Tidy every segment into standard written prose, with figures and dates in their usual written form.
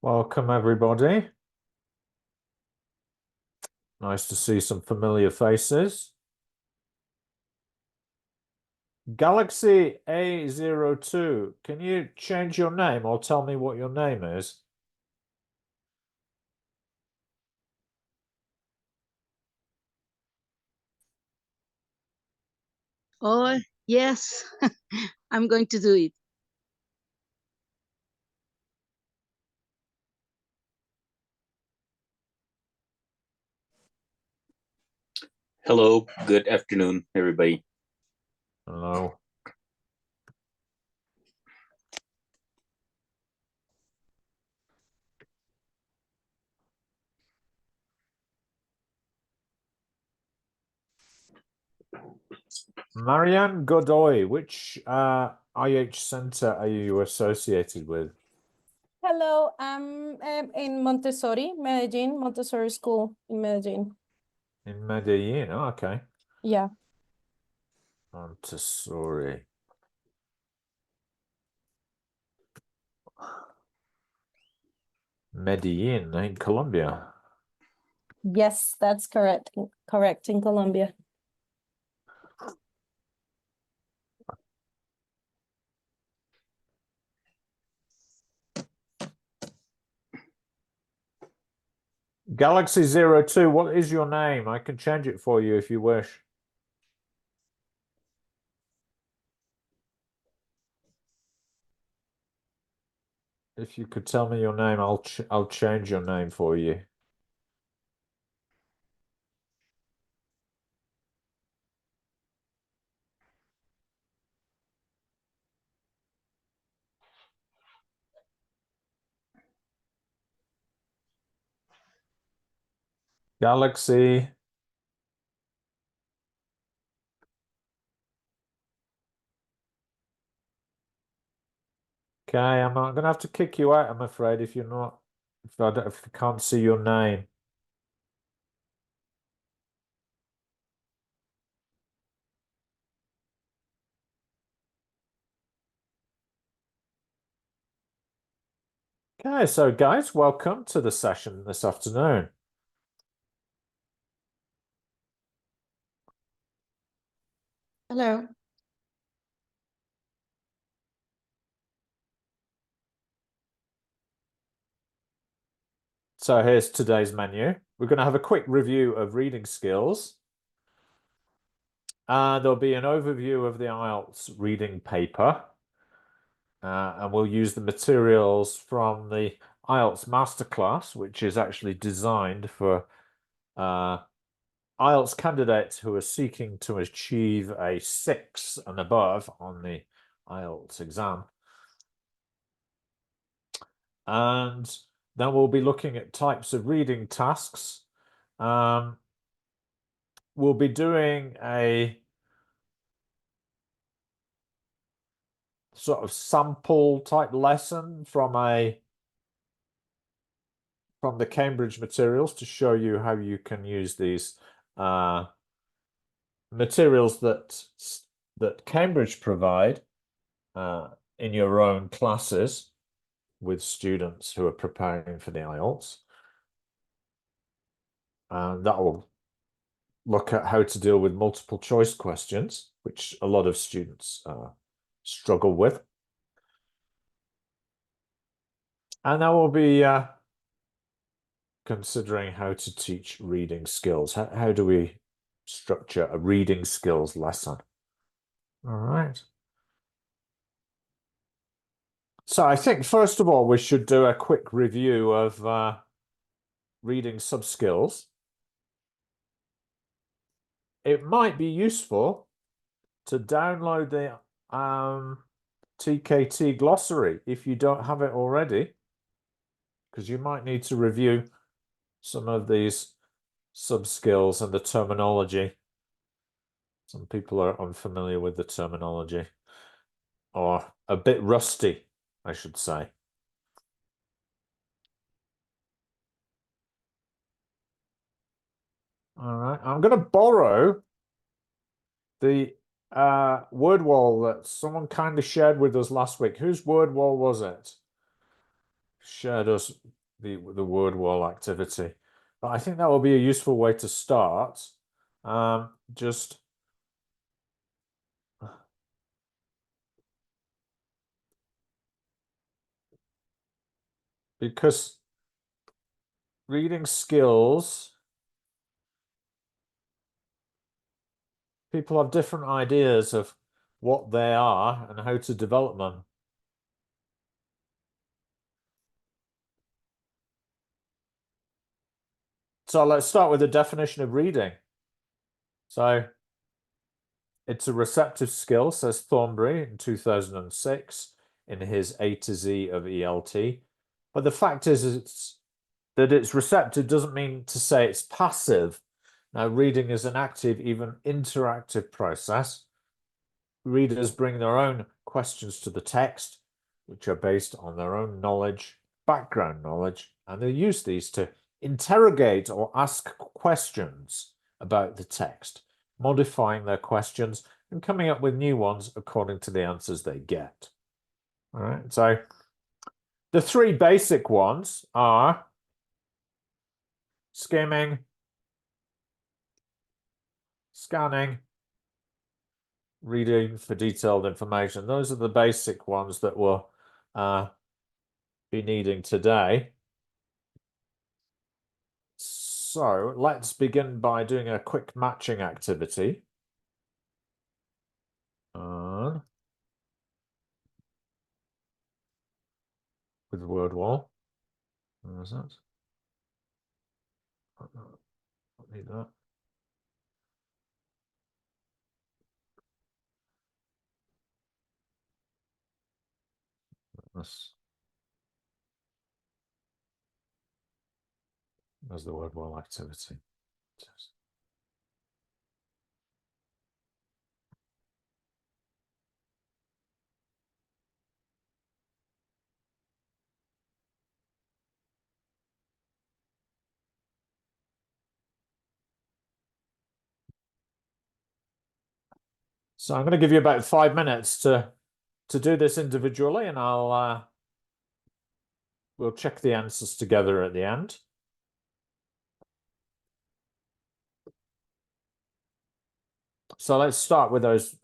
Welcome, everybody. Nice to see some familiar faces. Galaxy A02, can you change your name or tell me what your name is? Oh, yes, I'm going to do it. Hello, good afternoon, everybody. Hello. Marianne Godoy, which IH center are you associated with? Hello, I'm in Montessori, Medellin, Montessori School in Medellin. In Medellin, oh, okay. Yeah. Montessori. Medellin in Colombia. Yes, that's correct. Correct, in Colombia. Galaxy 02, what is your name? I can change it for you if you wish. If you could tell me your name, I'll change your name for you. Galaxy. Okay, I'm gonna have to kick you out, I'm afraid, if you're not, if I can't see your name. Okay, so guys, welcome to the session this afternoon. Hello. So here's today's menu. We're going to have a quick review of reading skills. There'll be an overview of the IELTS reading paper. And we'll use the materials from the IELTS masterclass, which is actually designed for IELTS candidates who are seeking to achieve a 6 and above on the IELTS exam. And then we'll be looking at types of reading tasks. We'll be doing a sort of sample type lesson from the Cambridge materials to show you how you can use these materials that Cambridge provide in your own classes with students who are preparing for the IELTS. And that will look at how to deal with multiple choice questions, which a lot of students struggle with. And I will be considering how to teach reading skills. How do we structure a reading skills lesson? All right. So I think, first of all, we should do a quick review of reading subskills. It might be useful to download the TKT glossary if you don't have it already, because you might need to review some of these subskills and the terminology. Some people are unfamiliar with the terminology, or a bit rusty, I should say. All right, I'm going to borrow the word wall that someone kindly shared with us last week. Whose word wall was it? shared us the word wall activity. But I think that will be a useful way to start. Just because reading skills, people have different ideas of what they are and how to develop them. So let's start with the definition of reading. So it's a receptive skill, says Thornbury in 2006 in his A to Z of ELT. But the fact is that it's receptive doesn't mean to say it's passive. Now, reading is an active, even interactive process. Readers bring their own questions to the text, which are based on their own knowledge, background knowledge, and they use these to interrogate or ask questions about the text, modifying their questions and coming up with new ones according to the answers they get. All right, so the three basic ones are skimming, scanning, reading for detailed information. Those are the basic ones that we'll be needing today. So let's begin by doing a quick matching activity. With word wall. Where is that? Don't need that. There's the word wall activity. So I'm going to give you about 5 minutes to do this individually, and we'll check the answers together at the end. So let's start with those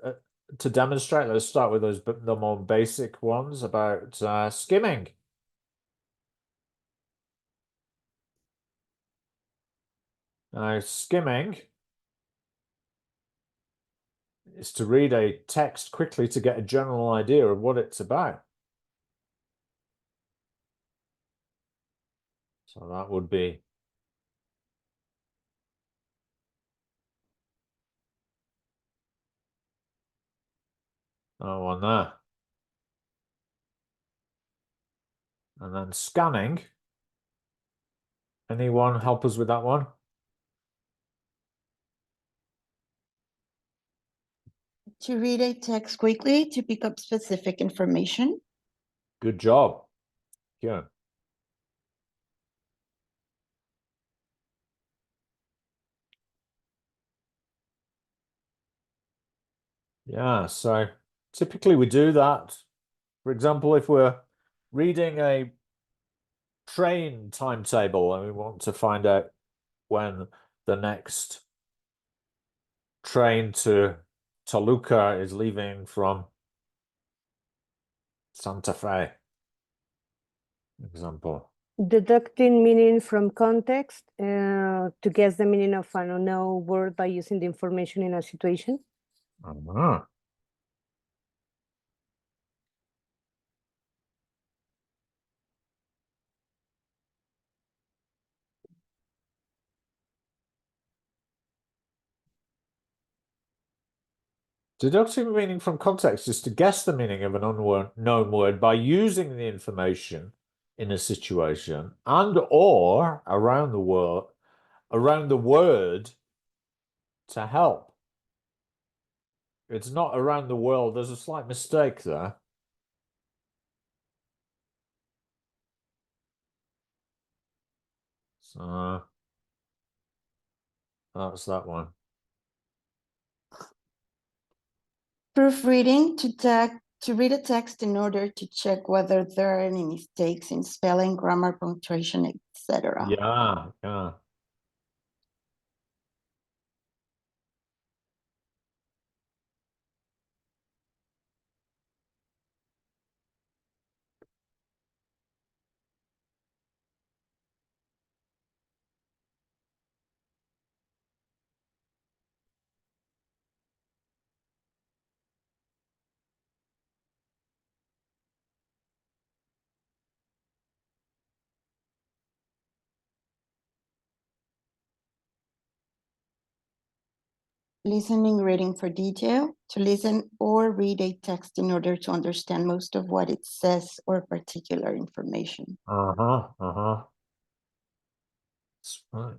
to demonstrate. Let's start with those the more basic ones about skimming. Now, skimming is to read a text quickly to get a general idea of what it's about. So that would be that one there. And then scanning. Anyone help us with that one? To read a text quickly to pick up specific information. Good job. Yeah. Yeah, so typically we do that. For example, if we're reading a train timetable and we want to find out when the next train to Toluca is leaving from Santa Fe, example. Deducting meaning from context to guess the meaning of an unknown word by using the information in a situation. Deducting meaning from context is to guess the meaning of an unknown word by using the information in a situation and or around the word to help. It's not around the world. There's a slight mistake there. So that's that one. Proofreading to To read a text in order to check whether there are any mistakes in spelling, grammar, punctuation, etc. Yeah, yeah. Listening, reading for detail. To listen or read a text in order to understand most of what it says or particular information. Uh-huh, uh-huh. That's right.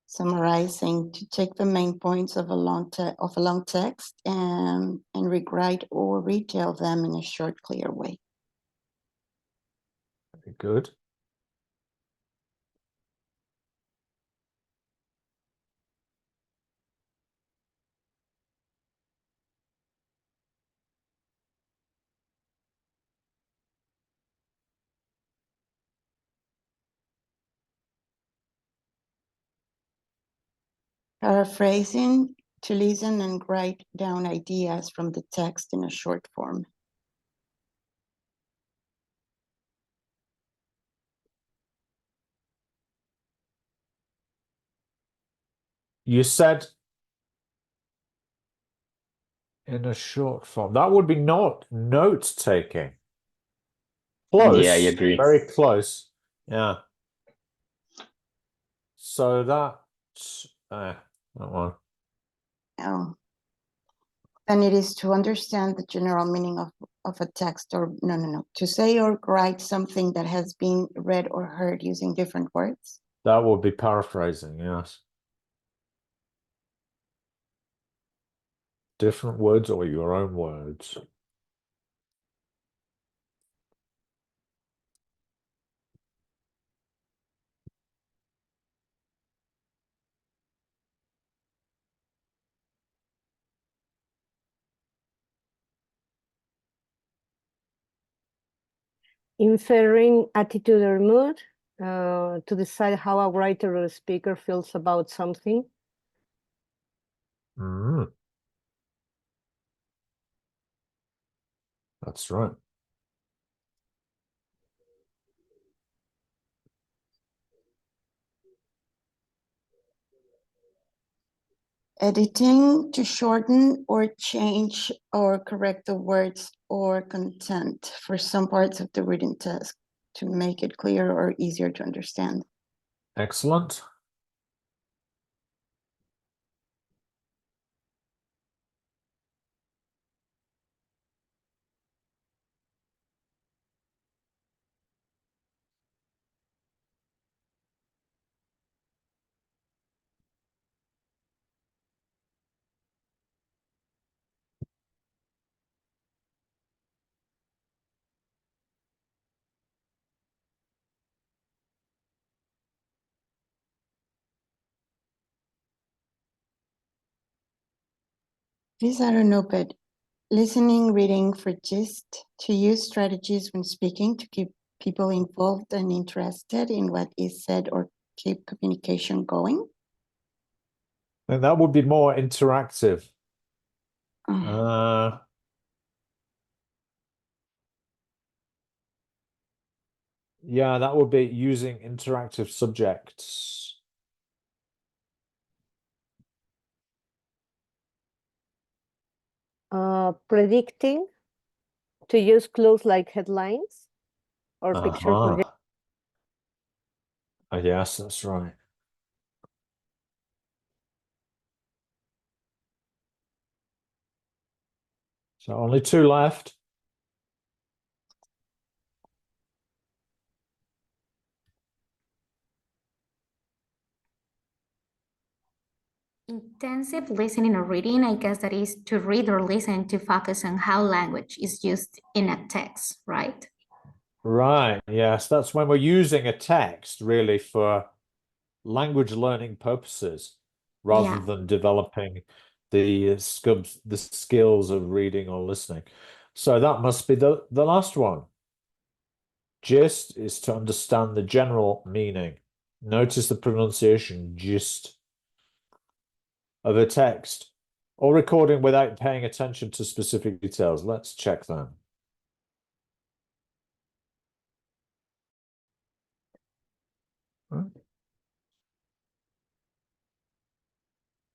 Summarizing, to take the main points of a long text and rewrite or retell them in a short, clear way. Very good. Paraphrasing, to listen and write down ideas from the text in a short form. You said in a short form. That would be not note taking. Close. Yeah, I agree. Very close. Yeah. So that one. Oh. And it is to understand the general meaning of a text, or no. To say or write something that has been read or heard using different words. That would be paraphrasing, yes. Different words or your own words. Inferring attitude or mood to decide how a writer or a speaker feels about something. Mm. That's right. Editing, to shorten or change or correct the words or content for some parts of the written text to make it clearer or easier to understand. Excellent. This I don't know, but listening, reading for gist, to use strategies when speaking to keep people involved and interested in what is said or keep communication going. And that would be more interactive. Mm. Yeah, that would be using interactive subjects. Predicting, to use clues like headlines or picture Uh-huh. Yes, that's right. So only two left. Attentive listening or reading, I guess that is to read or listen to focus on how language is used in a text, right? Right, yes, that's when we're using a text really for language learning purposes rather Yeah. than developing the skills of reading or listening. So that must be the last one. Gist is to understand the general meaning. Notice the pronunciation, gist, of a text or recording without paying attention to specific details. Let's check them.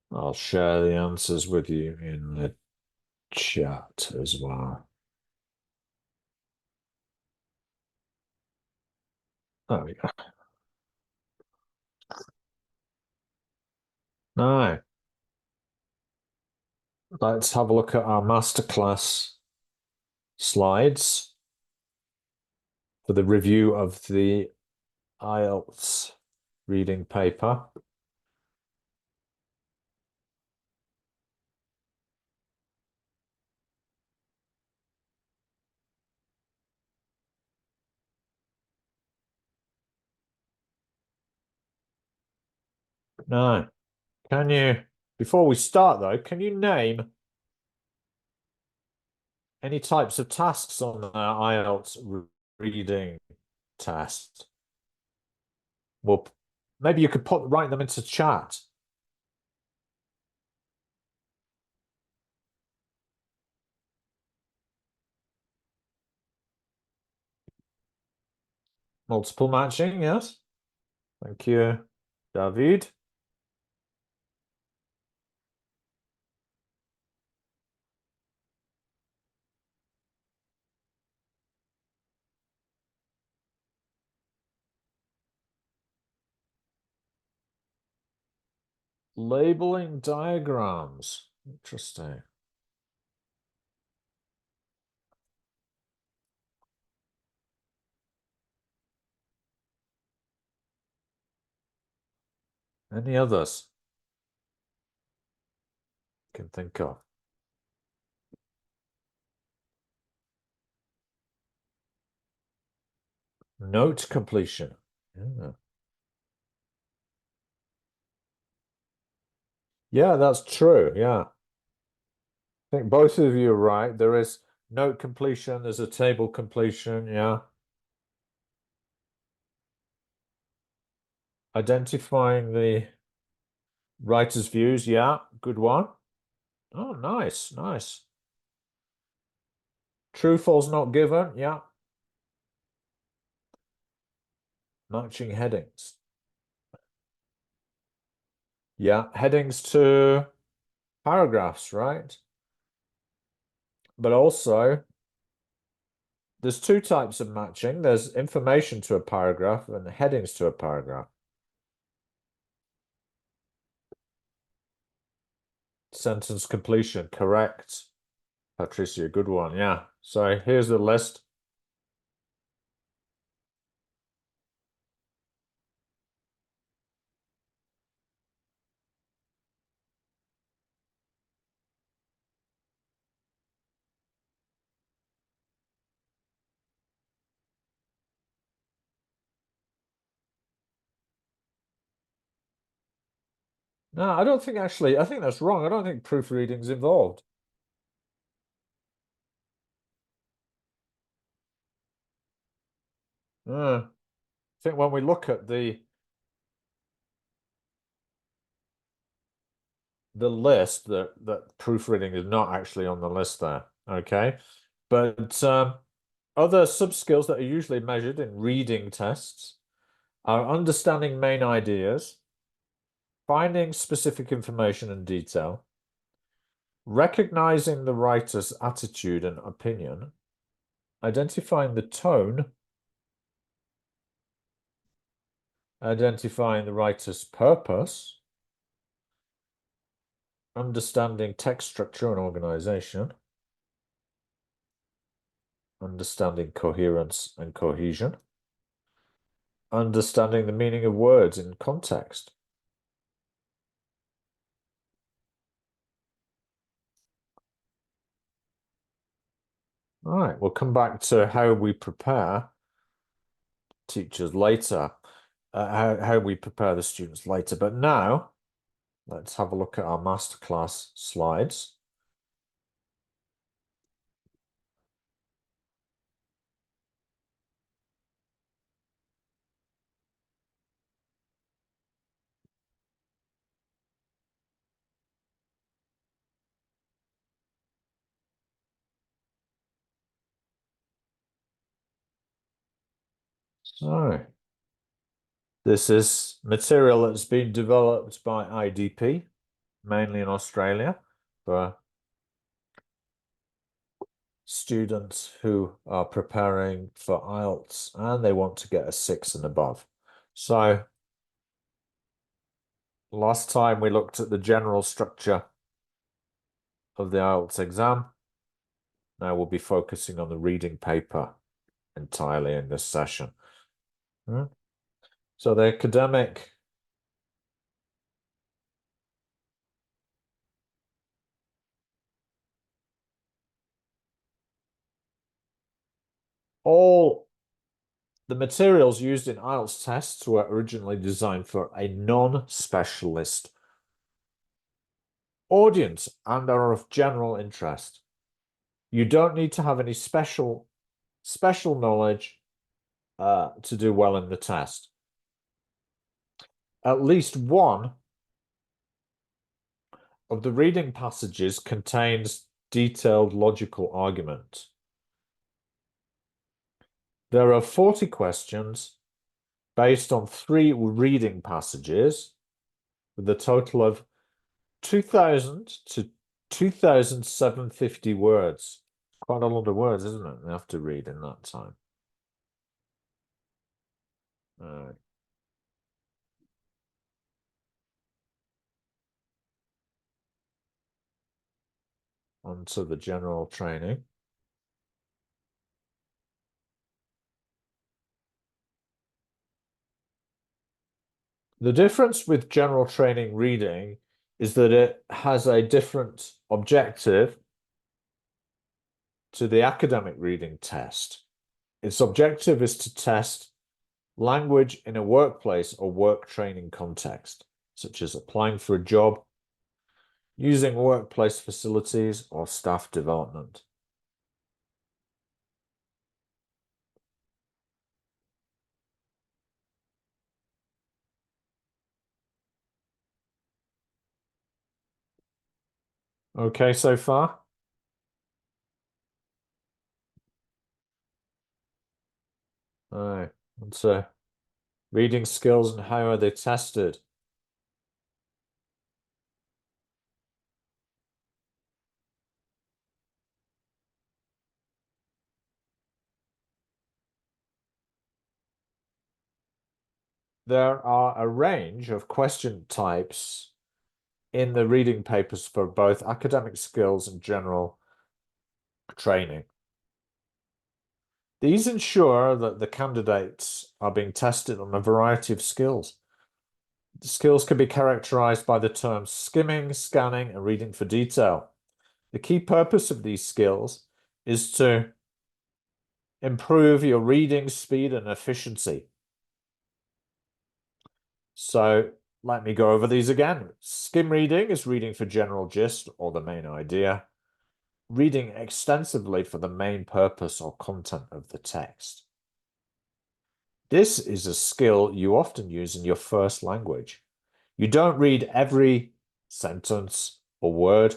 I'll share the answers with you in the chat as well. There we go. Now, let's have a look at our masterclass slides for the review of the IELTS reading paper. Now, can you, before we start though, can you name any types of tasks on the IELTS reading test? Well, maybe you could write them into chat. Multiple matching, yes. Thank you, David. Labeling diagrams. Interesting. Any others you can think of? Note completion. Yeah. Yeah, that's true. Yeah. I think both of you are right. There is note completion, there's a table completion, yeah. Identifying the writer's views, yeah, good one. Oh, nice, nice. True, false, not given, yeah. Matching headings. Yeah, headings to paragraphs, right? But also, there's two types of matching. There's information to a paragraph and headings to a paragraph. Sentence completion, correct. Patricia, good one, yeah. So here's the list. No, I don't think actually, I think that's wrong. I don't think proofreading's involved. I think when we look at the list, that proofreading is not actually on the list there. Okay, but other subskills that are usually measured in reading tests are understanding main ideas, finding specific information and detail, recognizing the writer's attitude and opinion, identifying the tone, identifying the writer's purpose, understanding text structure and organization, understanding coherence and cohesion, understanding the meaning of words in context. All right, we'll come back to how we prepare teachers later, how we prepare the students later. But now, let's have a look at our masterclass slides. So, this is material that's been developed by IDP, mainly in Australia, for students who are preparing for IELTS and they want to get a 6 and above. So, last time we looked at the general structure of the IELTS exam. Now we'll be focusing on the reading paper entirely in this session. So the academic all the materials used in IELTS tests were originally designed for a non-specialist audience and are of general interest. You don't need to have any special knowledge to do well in the test. At least one of the reading passages contains detailed logical argument. There are 40 questions based on 3 reading passages with a total of 2,000 to 2,750 words. Quite a lot of words, isn't it? They have to read in that time. All right. On to the general training. The difference with general training reading is that it has a different objective to the academic reading test. Its objective is to test language in a workplace or work training context, such as applying for a job, using workplace facilities, or staff development. Okay, so far? All right, so reading skills and how are they tested? There are a range of question types in the reading papers for both academic skills and general training. These ensure that the candidates are being tested on a variety of skills. The skills can be characterized by the terms skimming, scanning, and reading for detail. The key purpose of these skills is to improve your reading speed and efficiency. So let me go over these again. Skim reading is reading for general gist or the main idea. Reading extensively for the main purpose or content of the text. This is a skill you often use in your first language. You don't read every sentence or word,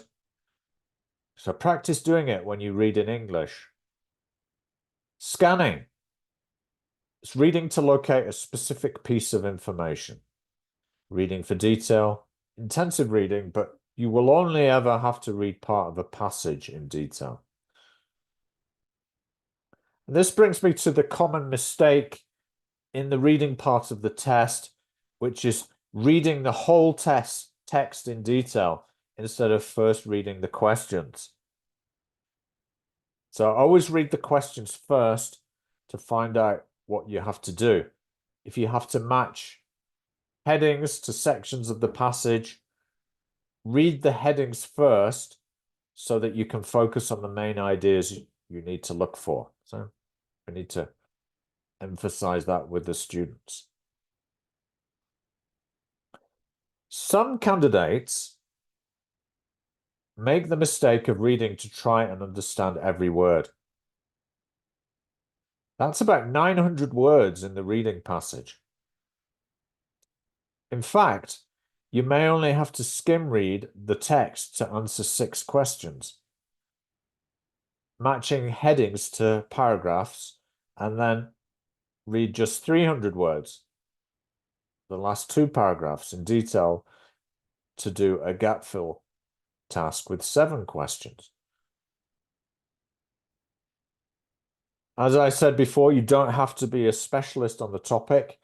so practice doing it when you read in English. Scanning. It's reading to locate a specific piece of information. Reading for detail, intensive reading, but you will only ever have to read part of a passage in detail. And this brings me to the common mistake in the reading part of the test, which is reading the whole text in detail instead of first reading the questions. So always read the questions first to find out what you have to do. If you have to match headings to sections of the passage, read the headings first so that you can focus on the main ideas you need to look for. So we need to emphasize that with the students. Some candidates make the mistake of reading to try and understand every word. That's about 900 words in the reading passage. In fact, you may only have to skim read the text to answer 6 questions, matching headings to paragraphs, and then read just 300 words, the last 2 paragraphs in detail, to do a gap fill task with 7 questions. As I said before, you don't have to be a specialist on the topic.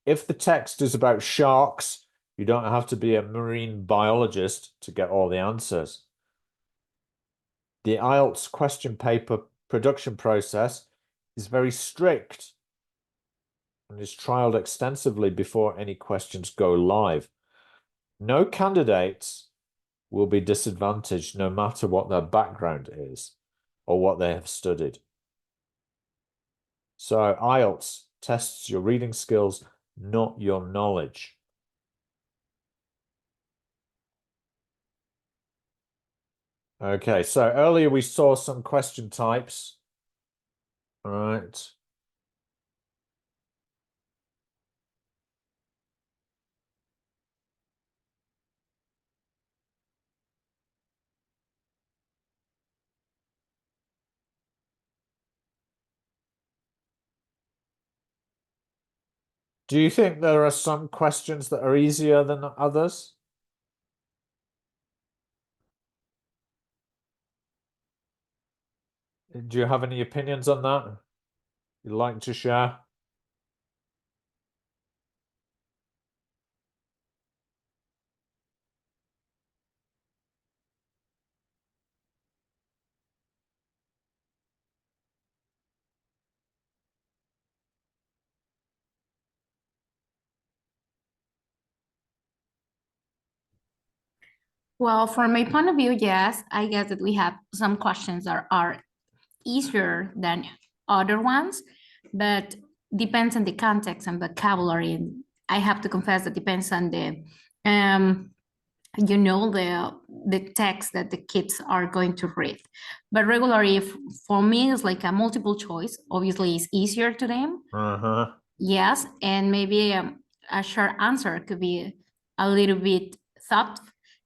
If the text is about sharks, you don't have to be a marine biologist to get all the answers. The IELTS question paper production process is very strict and is trialed extensively before any questions go live. No candidates will be disadvantaged no matter what their background is or what they have studied. So IELTS tests your reading skills, not your knowledge. Okay, so earlier we saw some question types. All right. Do you think there are some questions that are easier than others? Do you have any opinions on that you'd like to share? Well, from my point of view, yes, I guess that we have some questions that are easier than other ones, but depends on the context and vocabulary. And I have to confess that depends on the the text that the kids are going to read. But regularly, for me, it's like a multiple choice. Obviously, it's easier to them. Uh-huh. Yes, and maybe a short answer could be a little bit thought.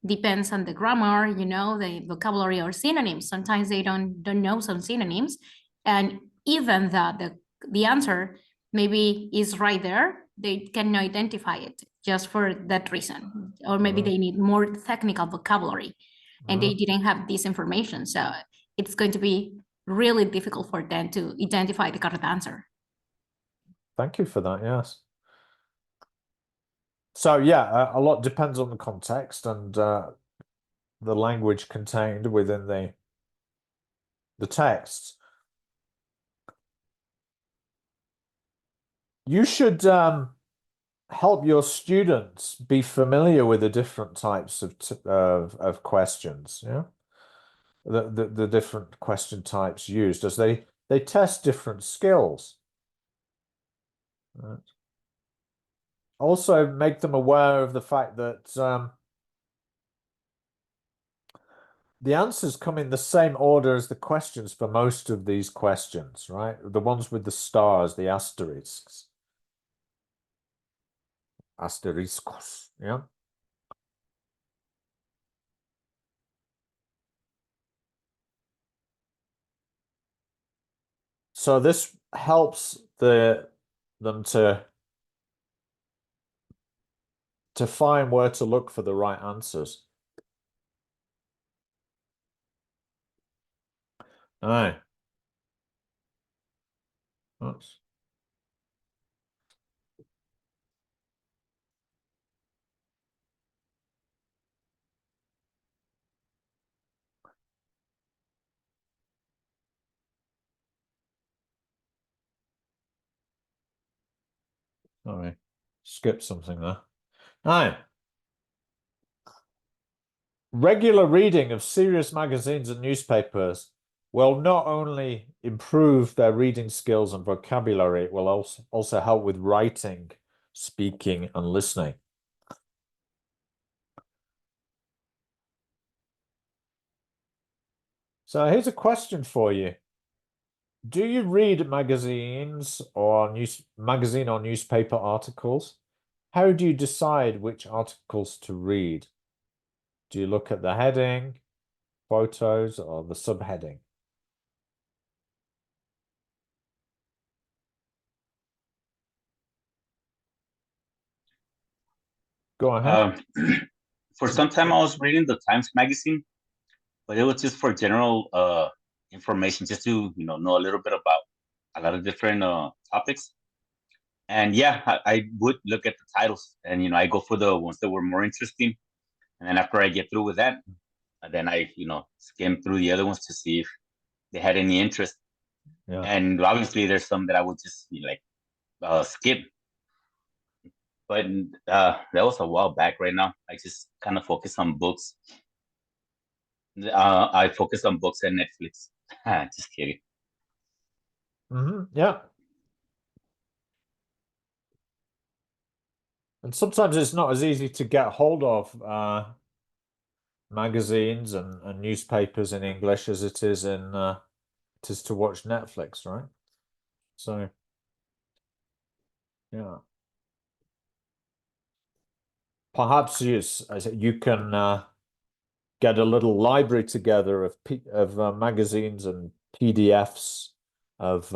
Depends on the grammar, the vocabulary or synonyms. Sometimes they don't know some synonyms, and even the answer maybe is right there, they can identify it just for that reason, or maybe they need more technical vocabulary, and they didn't have this information. So it's going to be really difficult for them to identify the correct answer. Thank you for that, yes. So yeah, a lot depends on the context and the language contained within the text. You should help your students be familiar with the different types of questions, yeah? The different question types used as they test different skills. Right. Also make them aware of the fact that the answers come in the same order as the questions for most of these questions, right? The ones with the stars, the asterisks. Asteriscos, yeah? So this helps them to find where to look for the right answers. Aye. Oops. Sorry, skipped something there. Aye. Regular reading of serious magazines and newspapers will not only improve their reading skills and vocabulary, it will also help with writing, speaking, and listening. So here's a question for you. Do you read magazines or magazine or newspaper articles? How do you decide which articles to read? Do you look at the heading, photos, or the subheading? Go ahead. For some time, I was reading the Times magazine, but it was just for general information, just to know a little bit about a lot of different topics. And yeah, I would look at the titles, and I go for the ones that were more interesting. And then after I get through with that, then I skim through the other ones to see if they had any interest. Yeah. And obviously, there's some that I would just skip. But that was a while back. Right now, I just kind of focus on books. I focus on books and Netflix. Just kidding. Yeah. And sometimes it's not as easy to get hold of magazines and newspapers in English as it is to watch Netflix, right? So yeah. Perhaps you can get a little library together of magazines and PDFs of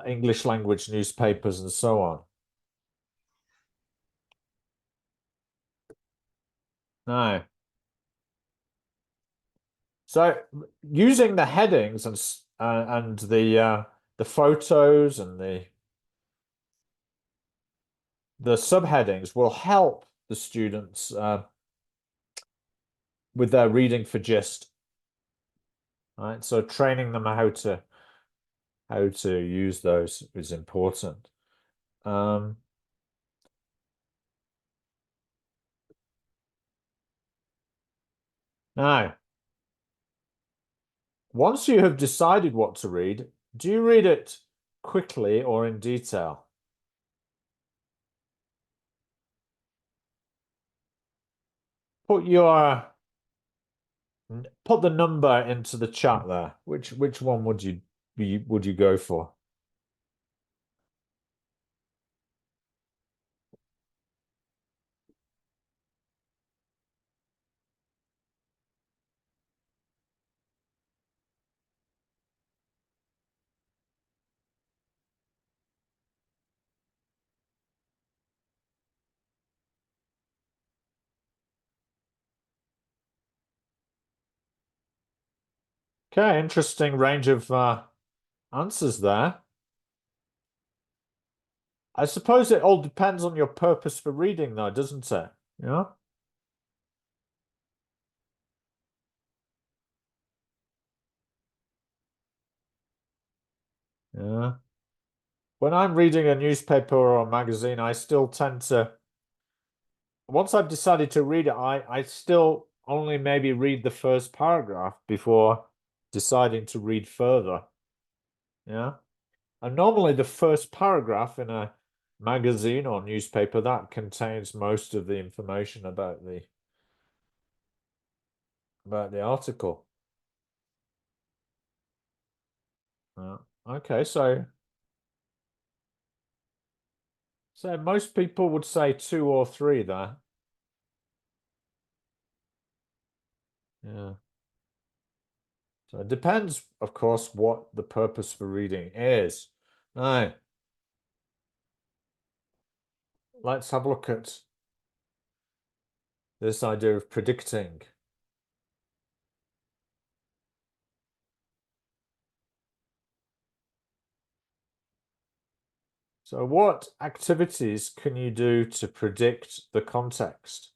English language newspapers and so on. No. So using the headings and the photos and the subheadings will help the students with their reading for gist. Right, so training them how to use those is important. Now, once you have decided what to read, do you read it quickly or in detail? Put the number into the chat there. Which one would you go for? Okay, interesting range of answers there. I suppose it all depends on your purpose for reading, though, doesn't it? Yeah. Yeah. When I'm reading a newspaper or a magazine, I still tend to, once I've decided to read it, I still only maybe read the first paragraph before deciding to read further. Yeah. And normally the first paragraph in a magazine or newspaper, that contains most of the information about the article. Okay, so most people would say 2 or 3 there. Yeah. So it depends, of course, what the purpose for reading is. Now, let's have a look at this idea of predicting. So what activities can you do to predict the context?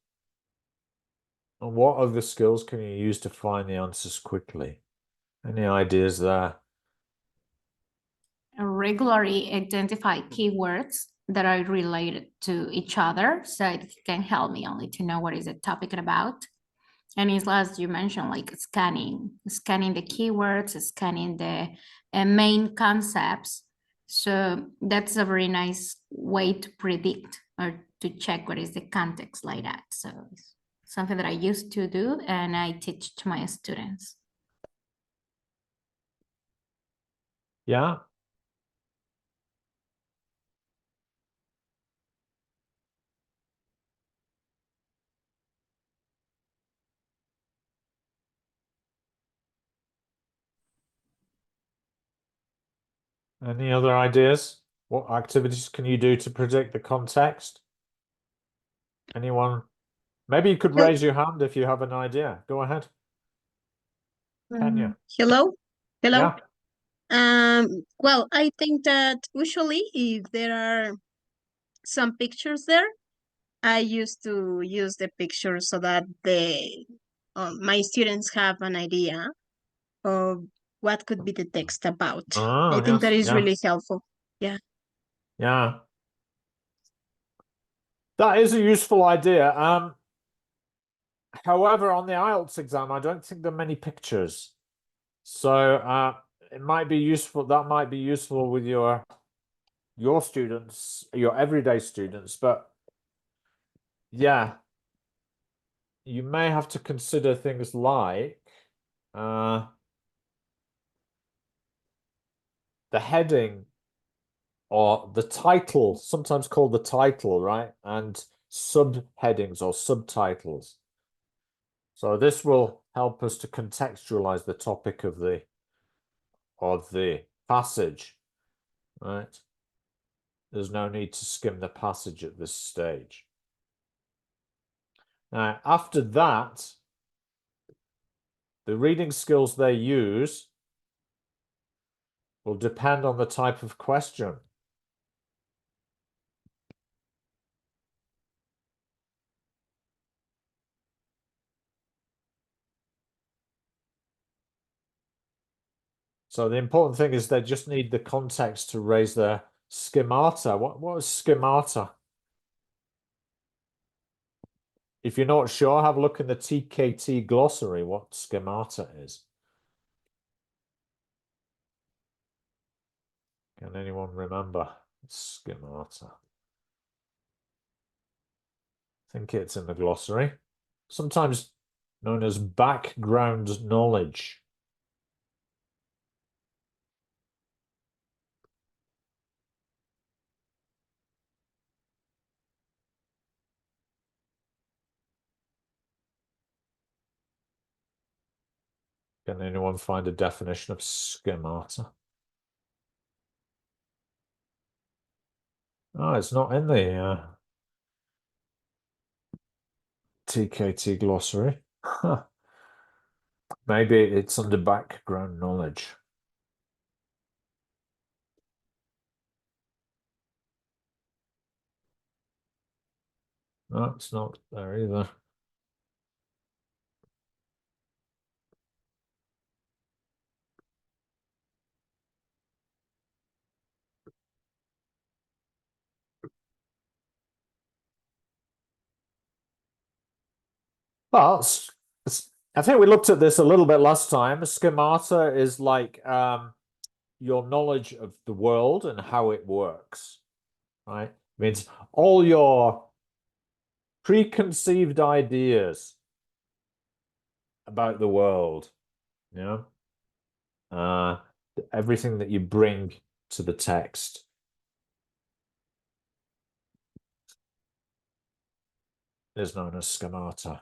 And what other skills can you use to find the answers quickly? Any ideas there? Regularly identify keywords that are related to each other. So it can help me only to know what is the topic about. And it's as you mentioned, like scanning the keywords, scanning the main concepts. So that's a very nice way to predict or to check what is the context like that. So it's something that I used to do and I teach to my students. Yeah. Any other ideas? What activities can you do to predict the context? Anyone? Maybe you could Hel- raise your hand if you have an idea. Go ahead. Kenya. Hello? Hello? Yeah. Well, I think that usually if there are some pictures there, I used to use the pictures so that my students have an idea of what could be the text about. I Oh, think that yes. is Yeah. really helpful. Yeah. That is a useful idea. However, on the IELTS exam, I don't think there are many pictures. So it might be useful. That might be useful with your students, your everyday students. But yeah, you may have to consider things like the heading or the title, sometimes called the title, right? And subheadings or subtitles. So this will help us to contextualize the topic of the passage, right? There's no need to skim the passage at this stage. Now, after that, the reading skills they use will depend on the type of question. So the important thing is they just need the context to raise their schemata. What is schemata? If you're not sure, have a look in the TKT glossary what schemata is. Can anyone remember schemata? I think it's in the glossary. Sometimes known as background knowledge. Can anyone find a definition of schemata? Oh, it's not in the TKT glossary. Huh. Maybe it's under background knowledge. No, it's not there either. Well, I think we looked at this a little bit last time. Schemata is like your knowledge of the world and how it works, right? It means all your preconceived ideas about the world, you know, everything that you bring to the text. Is known as schemata.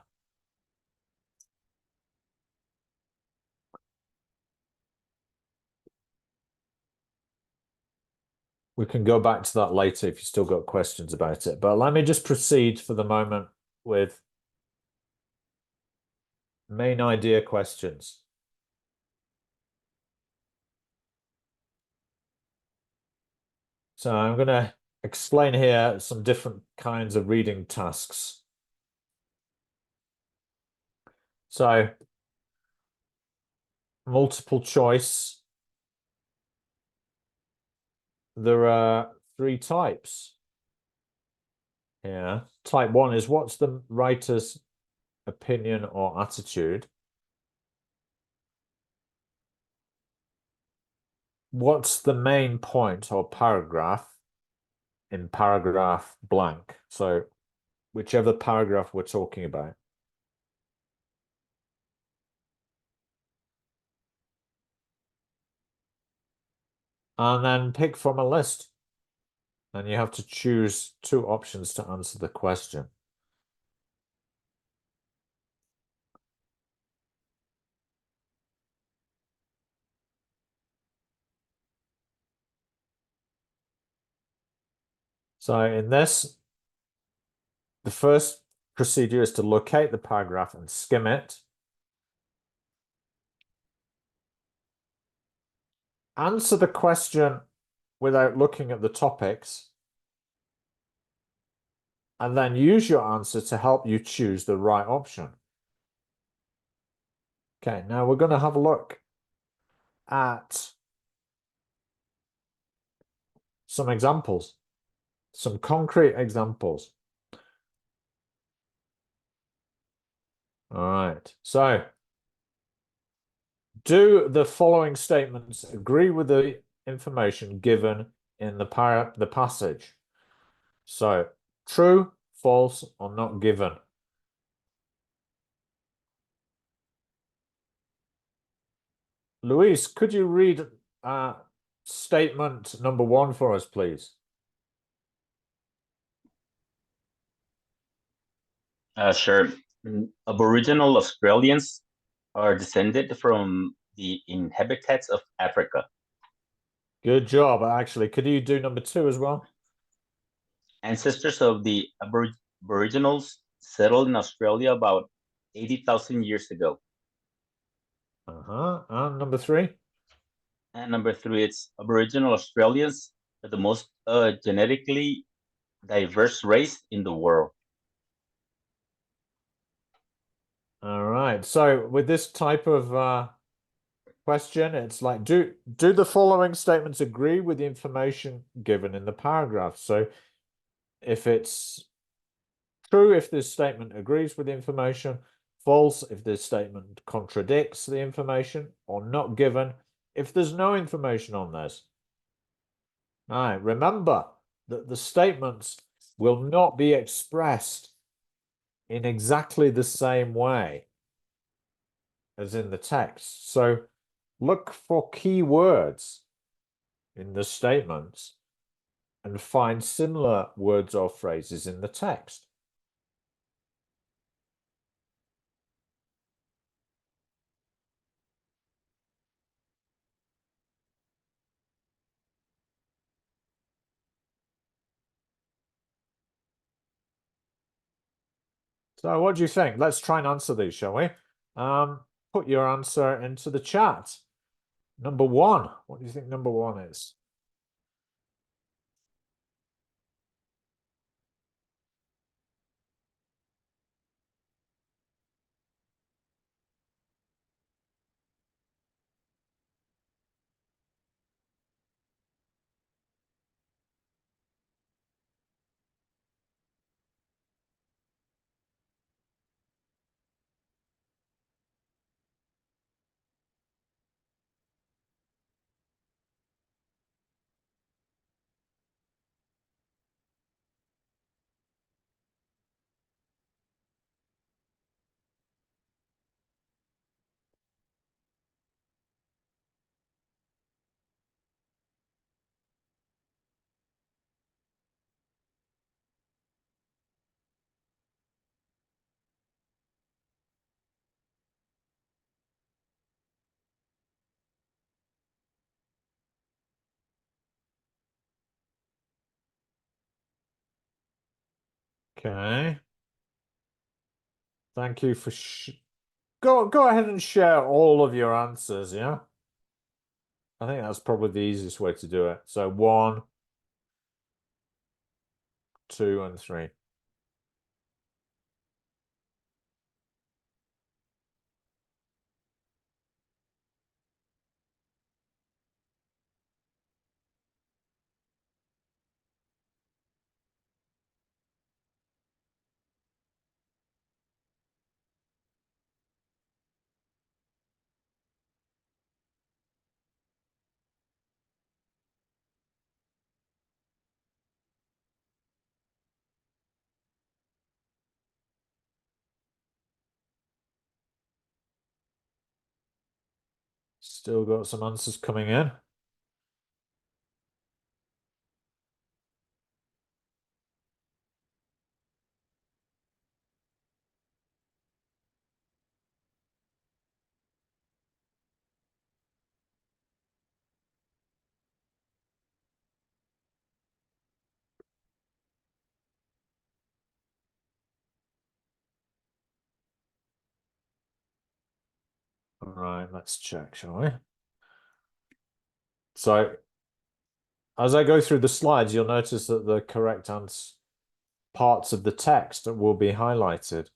We can go back to that later if you still got questions about it. But let me just proceed for the moment with main idea questions. So I'm going to explain here some different kinds of reading tasks. So multiple choice. There are 3 types. here. Type 1 is what's the writer's opinion or attitude? What's the main point or paragraph in paragraph blank? So whichever paragraph we're talking about. And then pick from a list. And you have to choose two options to answer the question. So in this, the first procedure is to locate the paragraph and skim it. Answer the question without looking at the topics. And then use your answer to help you choose the right option. Okay, now we're going to have a look at some examples, some concrete examples. All right, so do the following statements agree with the information given in the passage? So, true, false, or not given? Luis, could you read statement number 1 for us, please? Sure. Aboriginal Australians are descended from the inhabitants of Africa. Good job. Actually, could you do number 2 as well? Ancestors of the Aboriginals settled in Australia about 80,000 years ago. And number 3? And number 3, it's Aboriginal Australians are the most genetically diverse race in the world. All right. So with this type of question, it's like, do the following statements agree with the information given in the paragraph? So if it's true, if this statement agrees with the information, false, if this statement contradicts the information, or not given, if there's no information on this. All right, remember that the statements will not be expressed in exactly the same way as in the text. So look for key words in the statements and find similar words or phrases in the text. So what do you think? Let's try and answer these, shall we? Put your answer into the chat. Number 1, what do you think number 1 is? Okay. Thank you for go ahead and share all of your answers, yeah? I think that's probably the easiest way to do it. So 1, 2, and 3. Still got some answers coming in. All right, let's check, shall we? So, as I go through the slides, you'll notice that the correct answer parts of the text will be highlighted.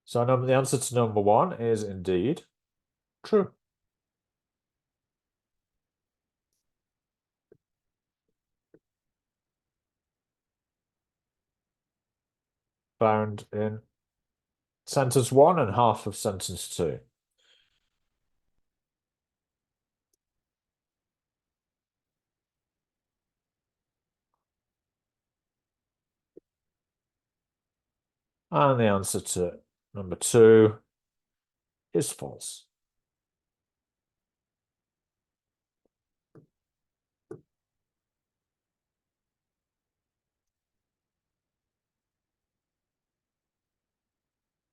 So the answer to number 1 is indeed true. Found in sentence 1 and half of sentence 2. And the answer to number 2 is false.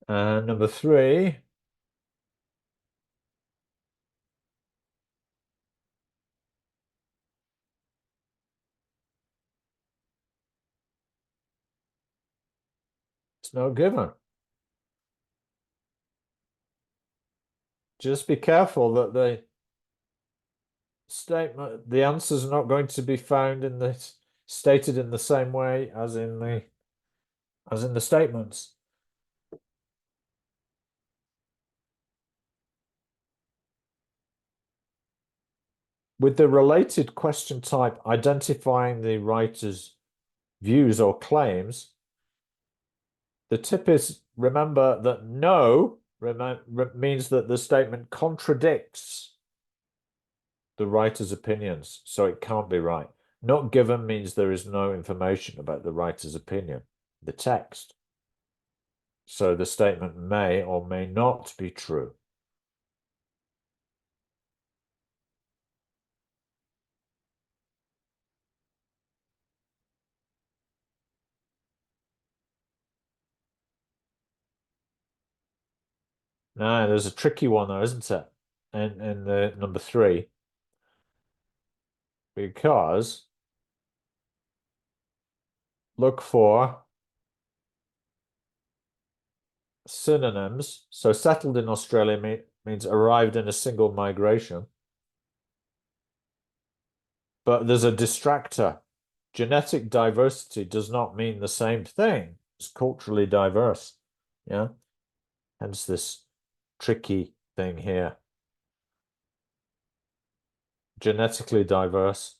And number 3, it's not given. Just be careful that the statement, the answers are not going to be found in the stated in the same way as in the statements. With the related question type identifying the writer's views or claims, the tip is remember that no means that the statement contradicts the writer's opinions, so it can't be right. Not given means there is no information about the writer's opinion, the text. So the statement may or may not be true. No, there's a tricky one though, isn't it? In the number 3. Because look for synonyms. So settled in Australia means arrived in a single migration. But there's a distractor. Genetic diversity does not mean the same thing. It's culturally diverse. Yeah. Hence this tricky thing here. Genetically diverse.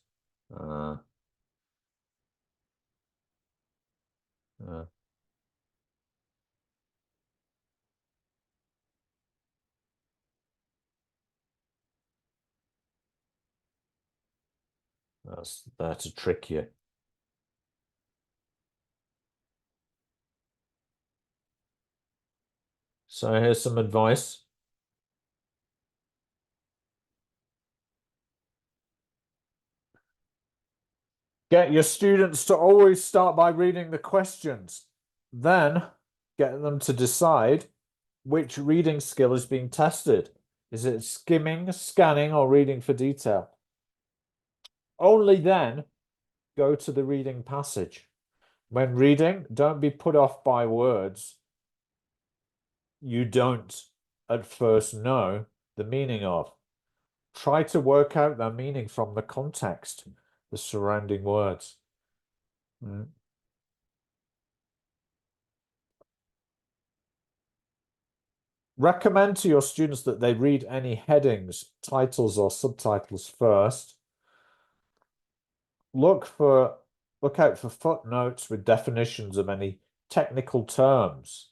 That's there to trick you. So here's some advice. Get your students to always start by reading the questions. Then get them to decide which reading skill is being tested. Is it skimming, scanning, or reading for detail? Only then go to the reading passage. When reading, don't be put off by words you don't at first know the meaning of. Try to work out their meaning from the context, the surrounding words. Recommend to your students that they read any headings, titles, or subtitles first. Look out for footnotes with definitions of any technical terms.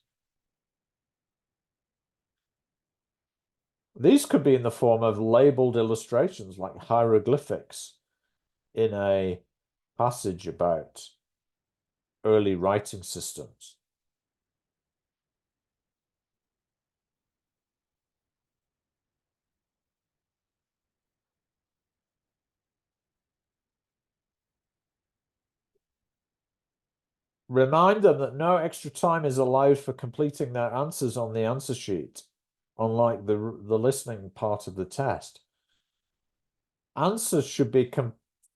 These could be in the form of labeled illustrations like hieroglyphics in a passage about early writing systems. Remind them that no extra time is allowed for completing their answers on the answer sheet, unlike the listening part of the test. Answers should be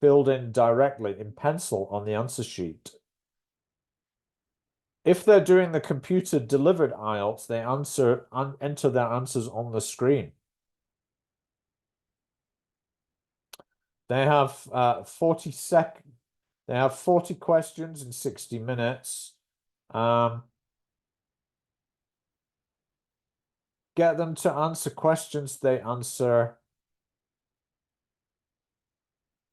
filled in directly in pencil on the answer sheet. If they're doing the computer delivered IELTS, they enter their answers on the screen. They have 40 questions in 60 minutes. Get them to answer questions they answer.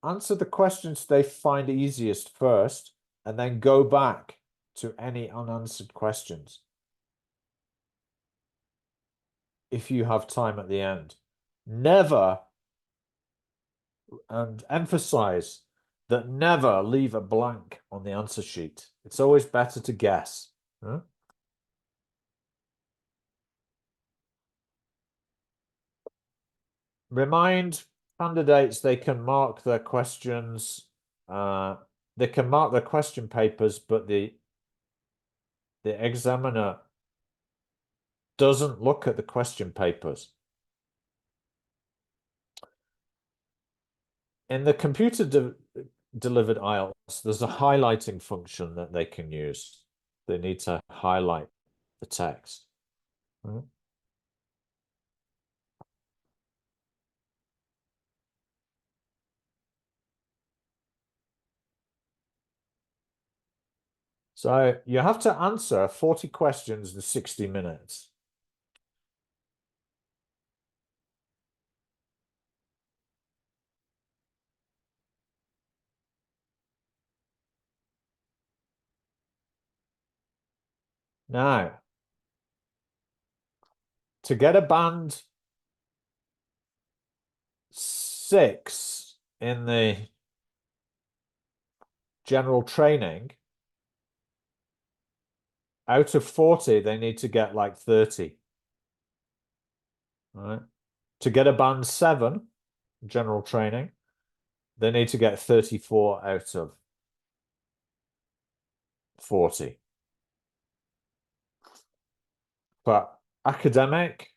Answer the questions they find easiest first, and then go back to any unanswered questions if you have time at the end. Never, and emphasize that, never leave a blank on the answer sheet. It's always better to guess. Huh? Remind candidates they can mark their questions. They can mark their question papers, but the examiner doesn't look at the question papers. In the computer delivered IELTS, there's a highlighting function that they can use. They need to highlight the text. So you have to answer 40 questions in 60 minutes. Now, to get a band 6 in the general training, out of 40, they need to get like 30. Right? To get a band 7 general training, they need to get 34 out of 40. But academic,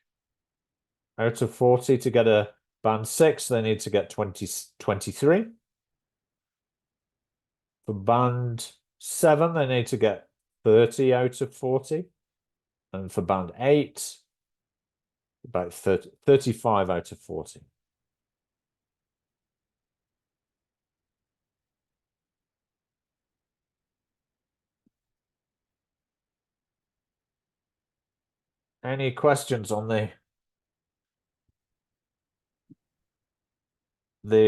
out of 40, to get a band 6, they need to get 23. For band 7, they need to get 30 out of 40. And for band 8, about 35 out of 40. Any questions on the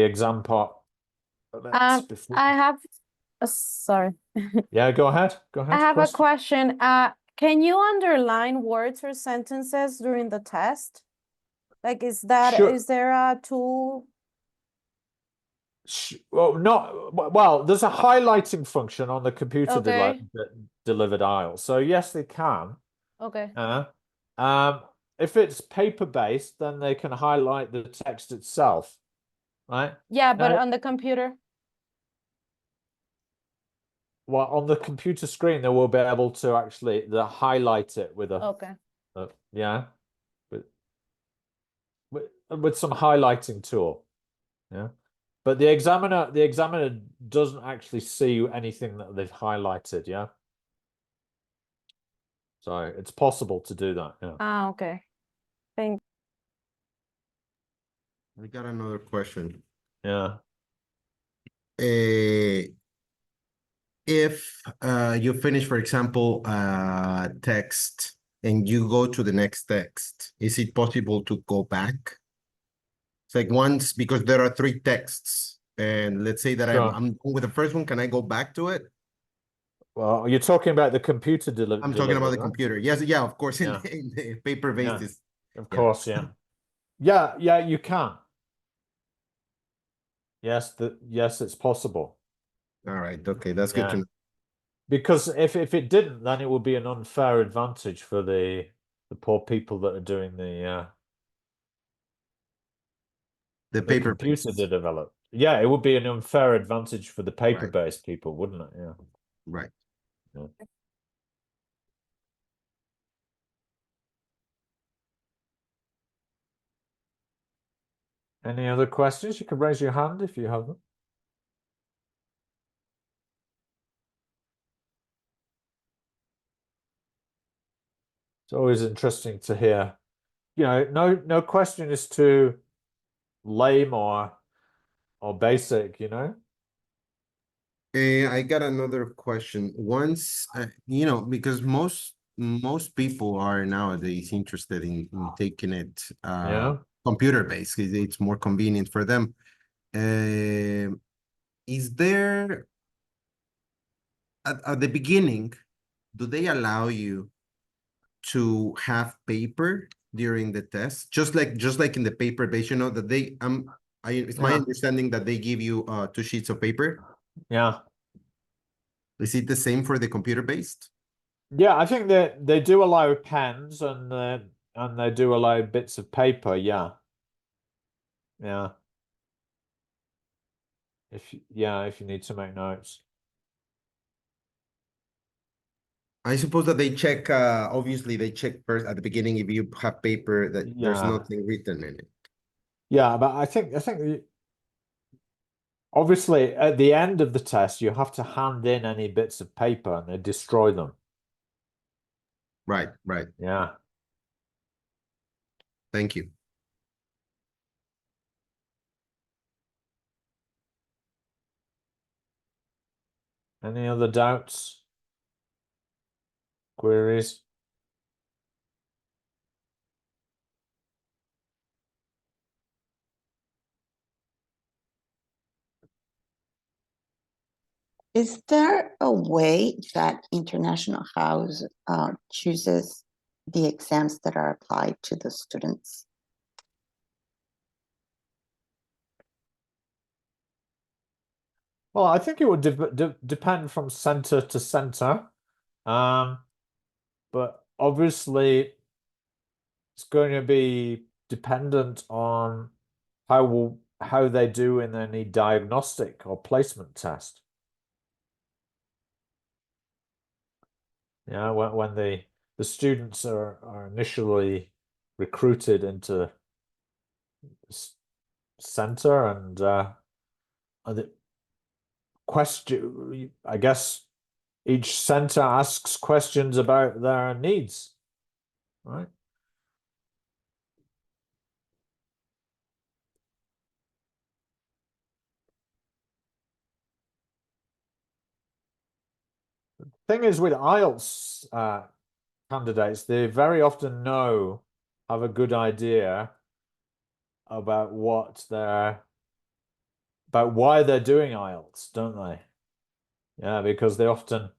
exam part? I have, sorry. Yeah, go ahead. Go ahead. I have a question. Can you underline words or sentences during the test? Like, is there a tool? Well, there's a highlighting function on the computer delivered IELTS. So yes, they can. Okay. If it's paper-based, then they can highlight the text itself, right? Yeah, but on the computer? Well, on the computer screen, they will be able to actually highlight it with a with some highlighting tool. Yeah. But the examiner doesn't actually see anything that they've highlighted, yeah. So it's possible to do that, yeah. Okay. Thank We got another question. Yeah. If you finish, for example, text and you go to the next text, is it possible to go back? It's like once, because there are 3 texts, and let's say that I'm with the first one, can I go back to it? Well, you're talking about the computer delivered. I'm talking about the computer. Yes, yeah, of course. In the paper-based is. Of course, yeah. Yeah, you can. Yes, it's possible. All right. Okay, that's good to know. Because if it didn't, then it would be an unfair advantage for the poor people that are doing the paper computer to develop. Yeah, it would be an unfair advantage for the paper-based people, wouldn't it? Yeah. Right. Yeah. Any other questions? You can raise your hand if you have them. It's always interesting to hear. You know, no question is too lame or basic, you know? I got another question. Once, you know, because most people are nowadays interested in taking it Yeah. computer based. It's more convenient for them. Is there at the beginning, do they allow you to have paper during the test? Just like in the paper base, you know, that they it's my Yeah. understanding that they give you 2 sheets of paper. Yeah. Is it the same for the computer based? Yeah, I think that they do allow pens and they do allow bits of paper, yeah. Yeah. If you need to make notes. I suppose that they check, obviously they check first at the beginning if you have paper that there's Yeah. nothing written in it. Yeah, but I think obviously at the end of the test you have to hand in any bits of paper and they destroy them. Right, right. Yeah. Thank you. Any other doubts? Queries? Is there a way that International House chooses the exams that are applied to the students? Well, I think it would depend from center to center. But obviously it's going to be dependent on how they do in any diagnostic or placement test. Yeah, when the students are initially recruited into center and the question, I guess each center asks questions about their needs, right? Thing is with IELTS candidates, they very often have a good idea about about why they're doing IELTS, don't they? Yeah, because they often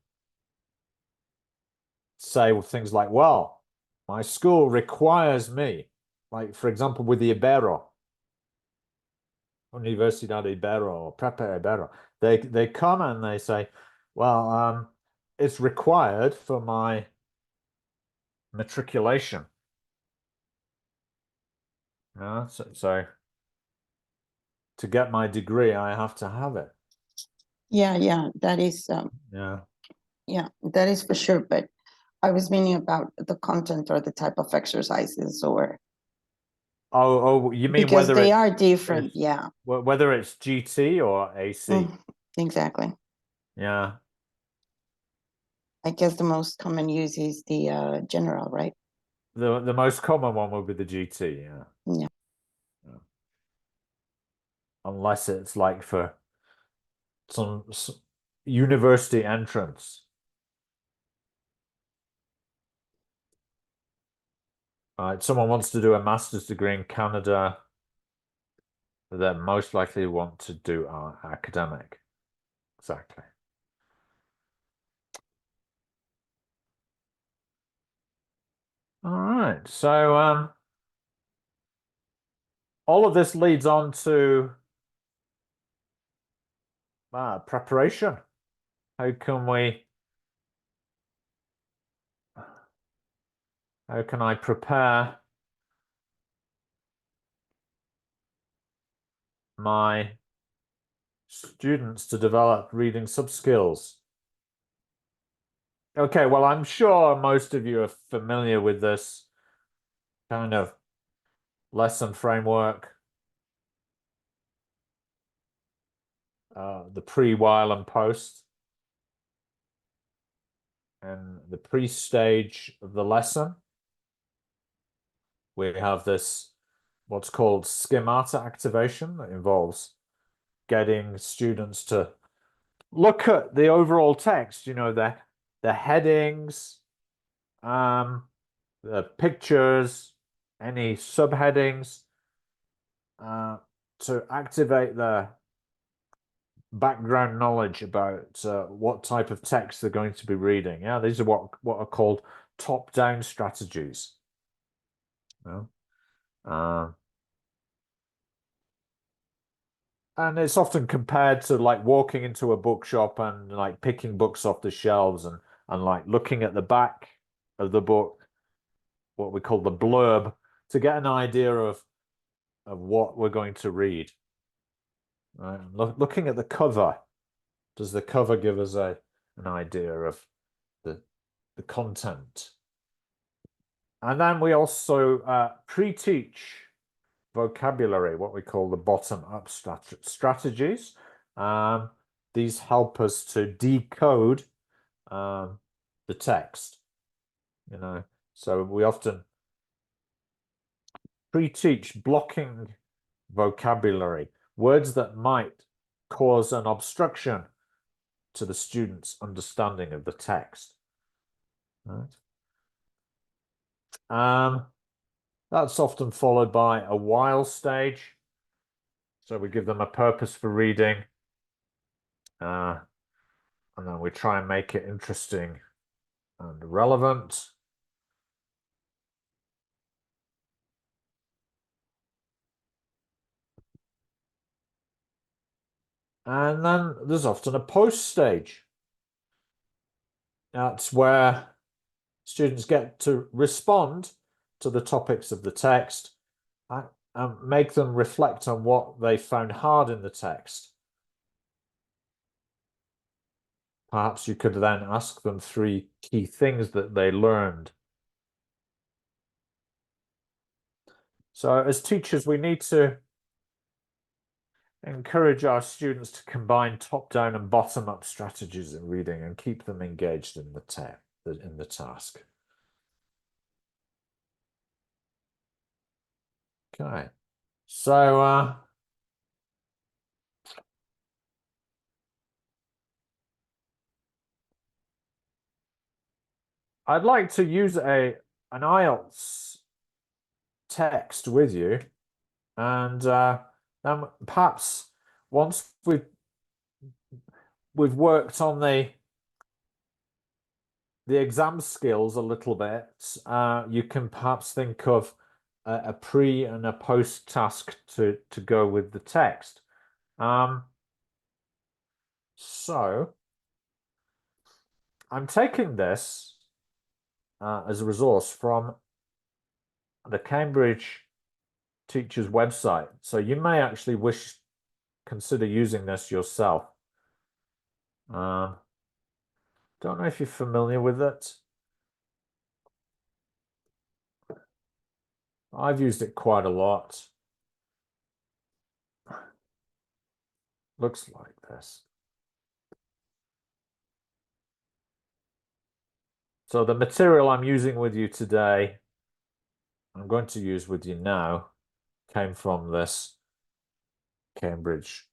say things like, well, my school requires me, like for example with the Ibero, Universidad Ibero or Prepa Ibero, they come and they say, well, it's required for my matriculation. Yeah, so to get my degree, I have to have it. Yeah, that is Yeah, that is for sure. But I was meaning about the content or the type of exercises, or you mean because whether they are different. Yeah, whether it's GT or AC. Exactly. Yeah. I guess the most common use is the general, right? The most common one would be the GT, yeah. Yeah. Unless it's like for some university entrance. Someone wants to do a master's degree in Canada, they most likely want to do academic. Exactly. All right. So all of this leads on to preparation. How can I prepare my students to develop reading subskills? Okay, well, I'm sure most of you are familiar with this kind of lesson framework. the pre, while, and post. And the pre-stage of the lesson, we have this what's called schemata activation that involves getting students to look at the overall text, you know, the headings, the pictures, any subheadings, to activate the background knowledge about what type of text they're going to be reading. Yeah, these are what are called top-down strategies. You know? And it's often compared to like walking into a bookshop and like picking books off the shelves and like looking at the back of the book, what we call the blurb, to get an idea of what we're going to read. Right? Looking at the cover, does the cover give us an idea of the content? And then we also pre-teach vocabulary, what we call the bottom-up strategies. These help us to decode the text, you know. So we often pre-teach blocking vocabulary, words that might cause an obstruction to the student's understanding of the text. Right? That's often followed by a while stage. So we give them a purpose for reading, and then we try and make it interesting and relevant. And then there's often a post stage. That's where students get to respond to the topics of the text and make them reflect on what they found hard in the text. Perhaps you could then ask them 3 key things that they learned. So as teachers, we need to encourage our students to combine top-down and bottom-up strategies in reading and keep them engaged in the task. Okay, so I'd like to use an IELTS text with you, and then perhaps once we've worked on the exam skills a little bit, you can perhaps think of a pre and a post task to go with the text. So I'm taking this as a resource from the Cambridge Teachers website. So you may actually consider using this yourself. Don't know if you're familiar with it. I've used it quite a lot. Looks like this. So the material I'm using with you today, I'm going to use with you now, came from this Cambridge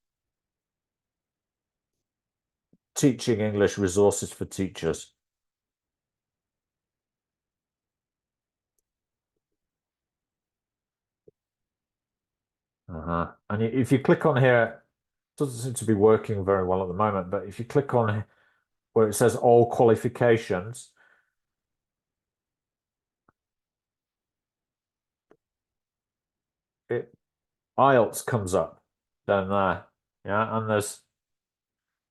Teaching English Resources for Teachers. And if you click on here, it doesn't seem to be working very well at the moment, but if you click on where it says all qualifications, IELTS comes up down there. Yeah, and there's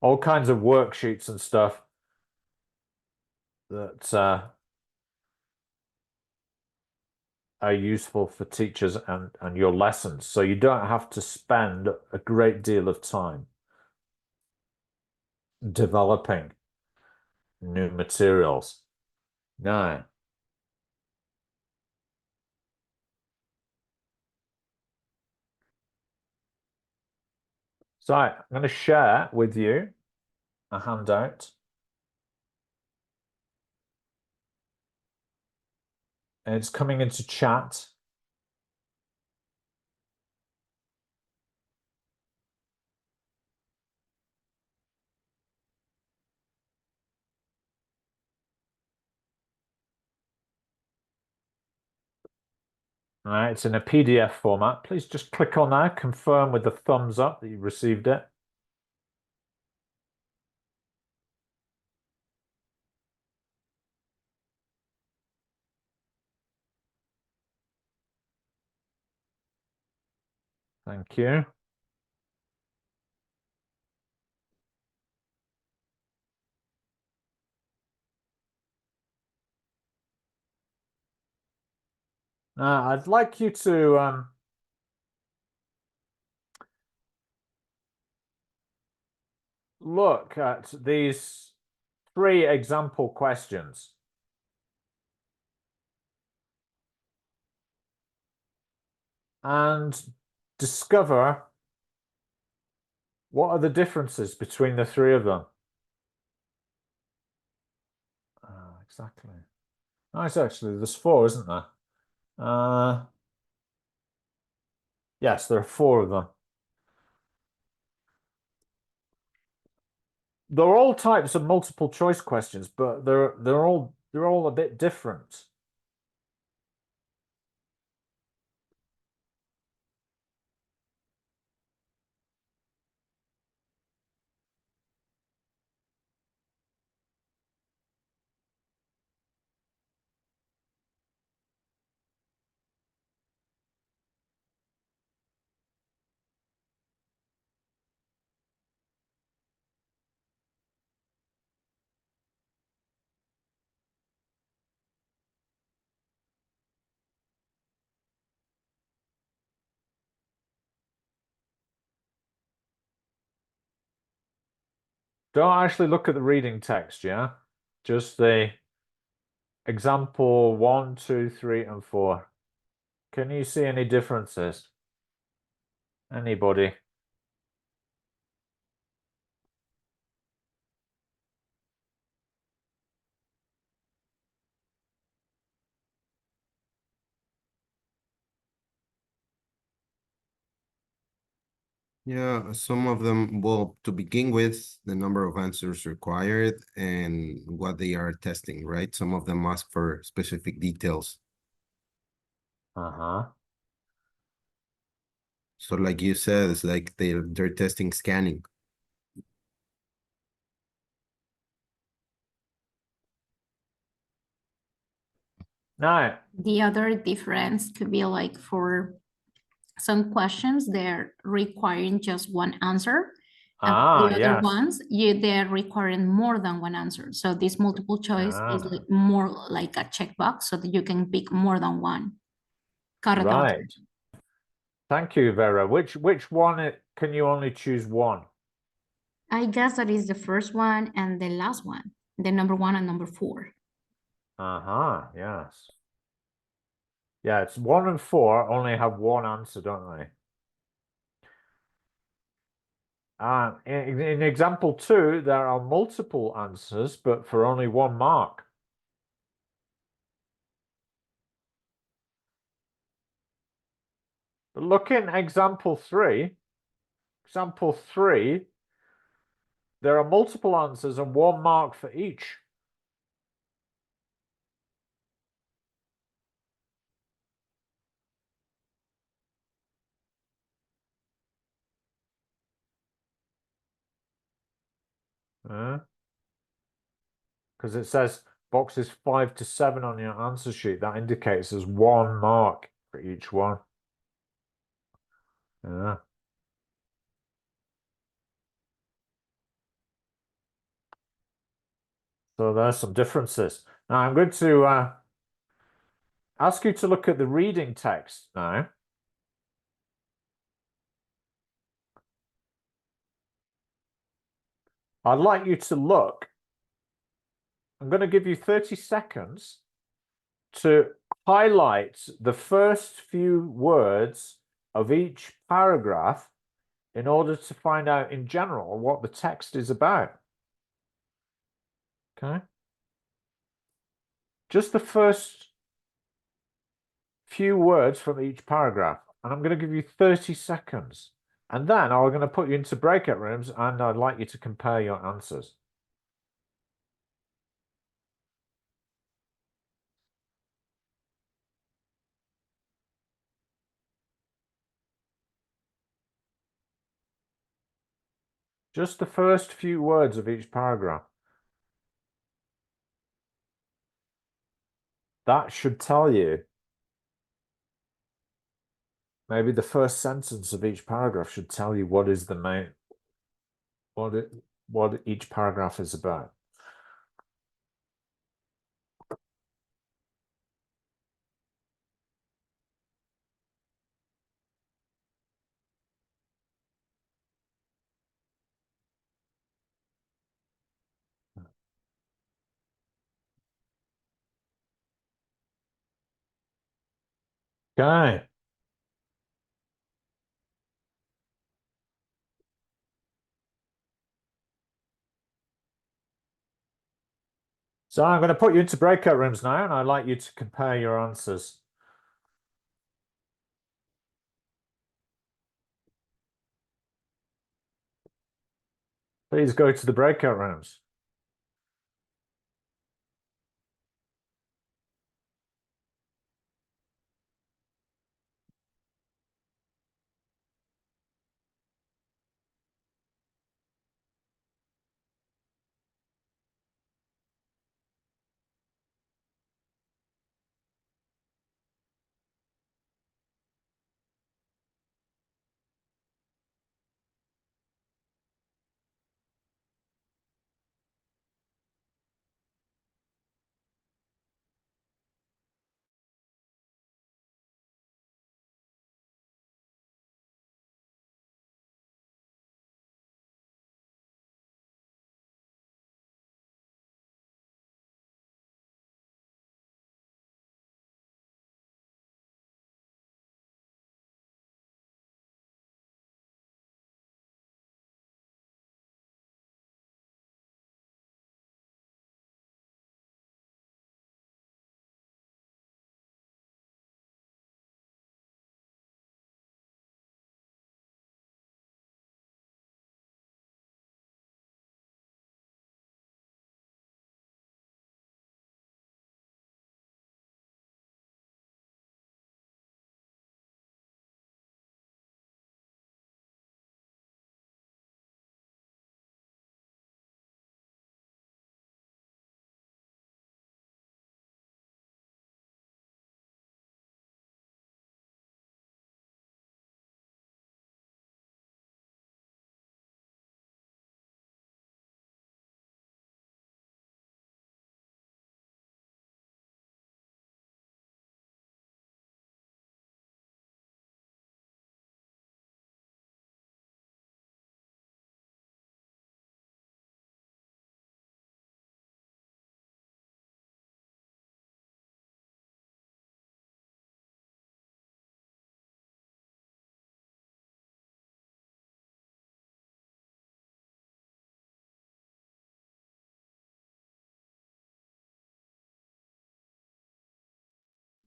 all kinds of worksheets and stuff that are useful for teachers and your lessons. So you don't have to spend a great deal of time developing new materials. No. So I'm going to share with you a handout. And it's coming into chat. All right, it's in a PDF format. Please just click on that, confirm with the thumbs up that you received it. Thank you. Now, I'd like you to look at these 3 example questions. And discover what are the differences between the 3 of them. Exactly. Nice, actually, there's 4, isn't there? Yes, there are 4 of them. They're all types of multiple choice questions, but they're all a bit different. Don't actually look at the reading text, yeah? Just the example 1, 2, 3, and 4. Can you see any differences? Anybody? Yeah, some of them, well, to begin with, the number of answers required and what they are testing, right? Some of them ask for specific details. Uh-huh. So like you said, it's like they're testing scanning. No. The other difference could be like for some questions, they're requiring just one answer. And for the other Yes. ones, they're requiring more than one answer. So this multiple choice is like more like a checkbox so that you can pick more than one. Correct. Right. Thank you, Vera. Which one can you only choose one? I guess that is the first one and the last one, the number 1 and number 4. Uh-huh, yes. Yeah, it's 1 and 4 only have one answer, don't they? In example 2, there are multiple answers, but for only 1 mark. But look in example 3. Example 3, there are multiple answers and 1 mark for each. Because it says boxes 5 to 7 on your answer sheet. That indicates there's 1 mark for each one. Yeah. So there's some differences. Now I'm going to ask you to look at the reading text now. I'd like you to look. I'm going to give you 30 seconds to highlight the first few words of each paragraph in order to find out in general what the text is about. Okay? Just the first few words from each paragraph. And I'm going to give you 30 seconds. And then I'm going to put you into breakout rooms and I'd like you to compare your answers. Just the first few words of each paragraph. That should tell you. Maybe the first sentence of each paragraph should tell you what is the main, what each paragraph is about. Okay. So I'm going to put you into breakout rooms now, and I'd like you to compare your answers. Please go to the breakout rooms.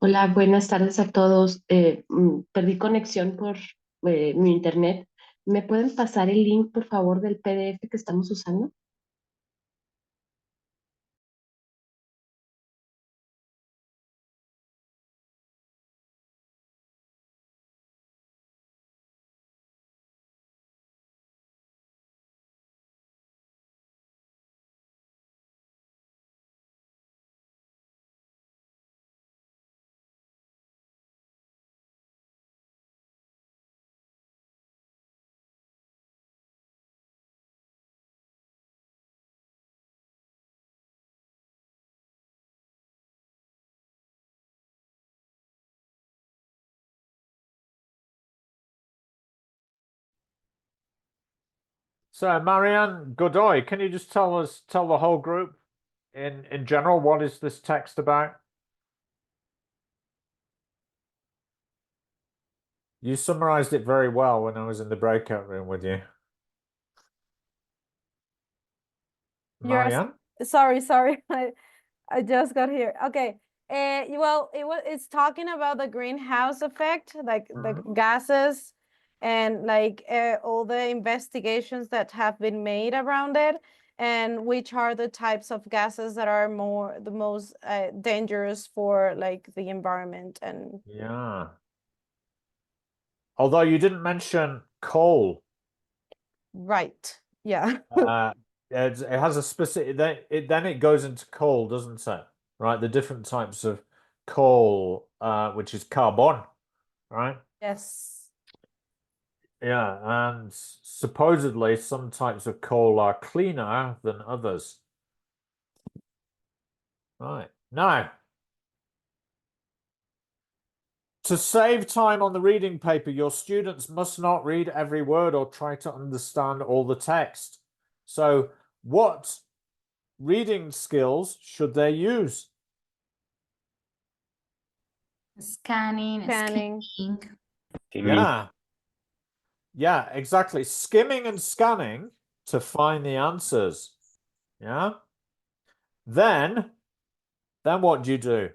Hola, buenas tardes a todos. Perdí conexión por mi internet. ¿Me pueden pasar el link, por favor, del PDF que estamos usando? So Marianne Godoy, can you just tell the whole group in general, what is this text about? You summarized it very well when I was in the breakout room with you. Marianne? Sorry. I just got here. Okay. Well, it's talking about the greenhouse effect, like the gases and like all the investigations that have been made around it, and which are the types of gases that are the most dangerous for like the environment and Yeah. Although you didn't mention coal. right. Yeah. It has a specific, then it goes into coal, doesn't it? Right, the different types of coal, which is carbon, right? Yes. Yeah, and supposedly some types of coal are cleaner than others. Right. Now, to save time on the reading paper, your students must not read every word or try to understand all the text. So, what reading skills should they use? Scanning, Scanning. Yeah. Yeah, exactly. Skimming and scanning to find the answers. Yeah. Then what do you do?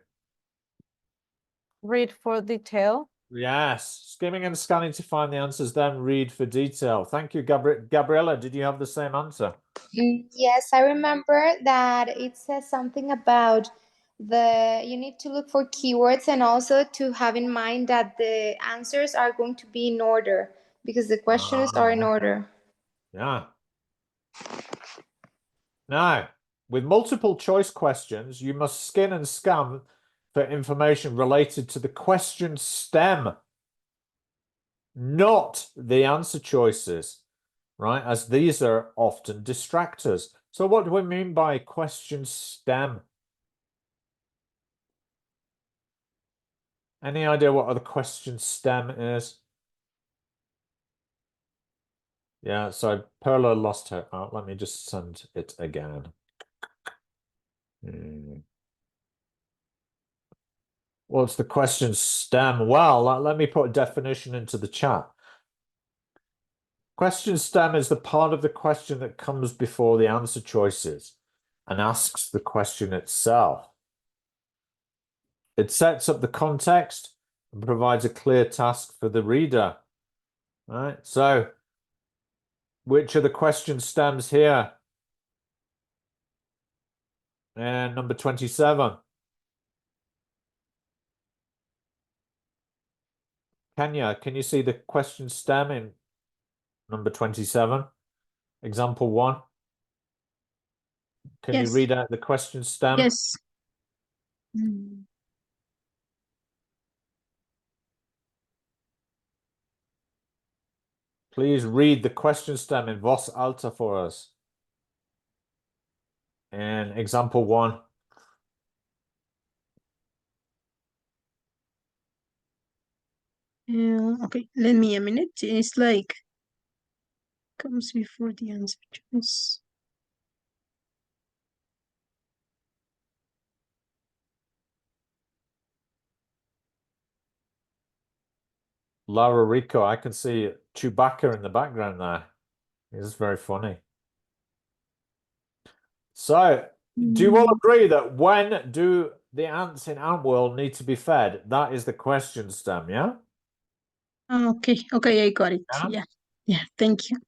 Read for detail. Yes, skimming and scanning to find the answers, then read for detail. Thank you, Gabriella. Did you have the same answer? Yes, I remember that it says something about you need to look for keywords and also to have in mind that the answers are going to be in order because the questions are in order. Yeah. Now, with multiple choice questions, you must skim and scan for information related to the question stem, not the answer choices, right? As these are often distractors. So what do we mean by question stem? Any idea what the question stem is? Yeah, so Perla lost her. Oh, let me just send it again. What's the question stem? Well, let me put a definition into the chat. Question stem is the part of the question that comes before the answer choices and asks the question itself. It sets up the context and provides a clear task for the reader. All right, so which are the question stems here? And number 27. Kenya, can you see the question stem in number 27? Example 1. Can you read out the question stem? Yes. Please read the question stem in voz alta for us. And example 1. Okay, let me a minute. It's like comes before the answer choice. Laura Rico, I can see Chewbacca in the background there. It's very funny. So, do you all agree that when do the ants in Antworld need to be fed? That is the question stem, yeah? Okay, I got it. Yeah, thank you.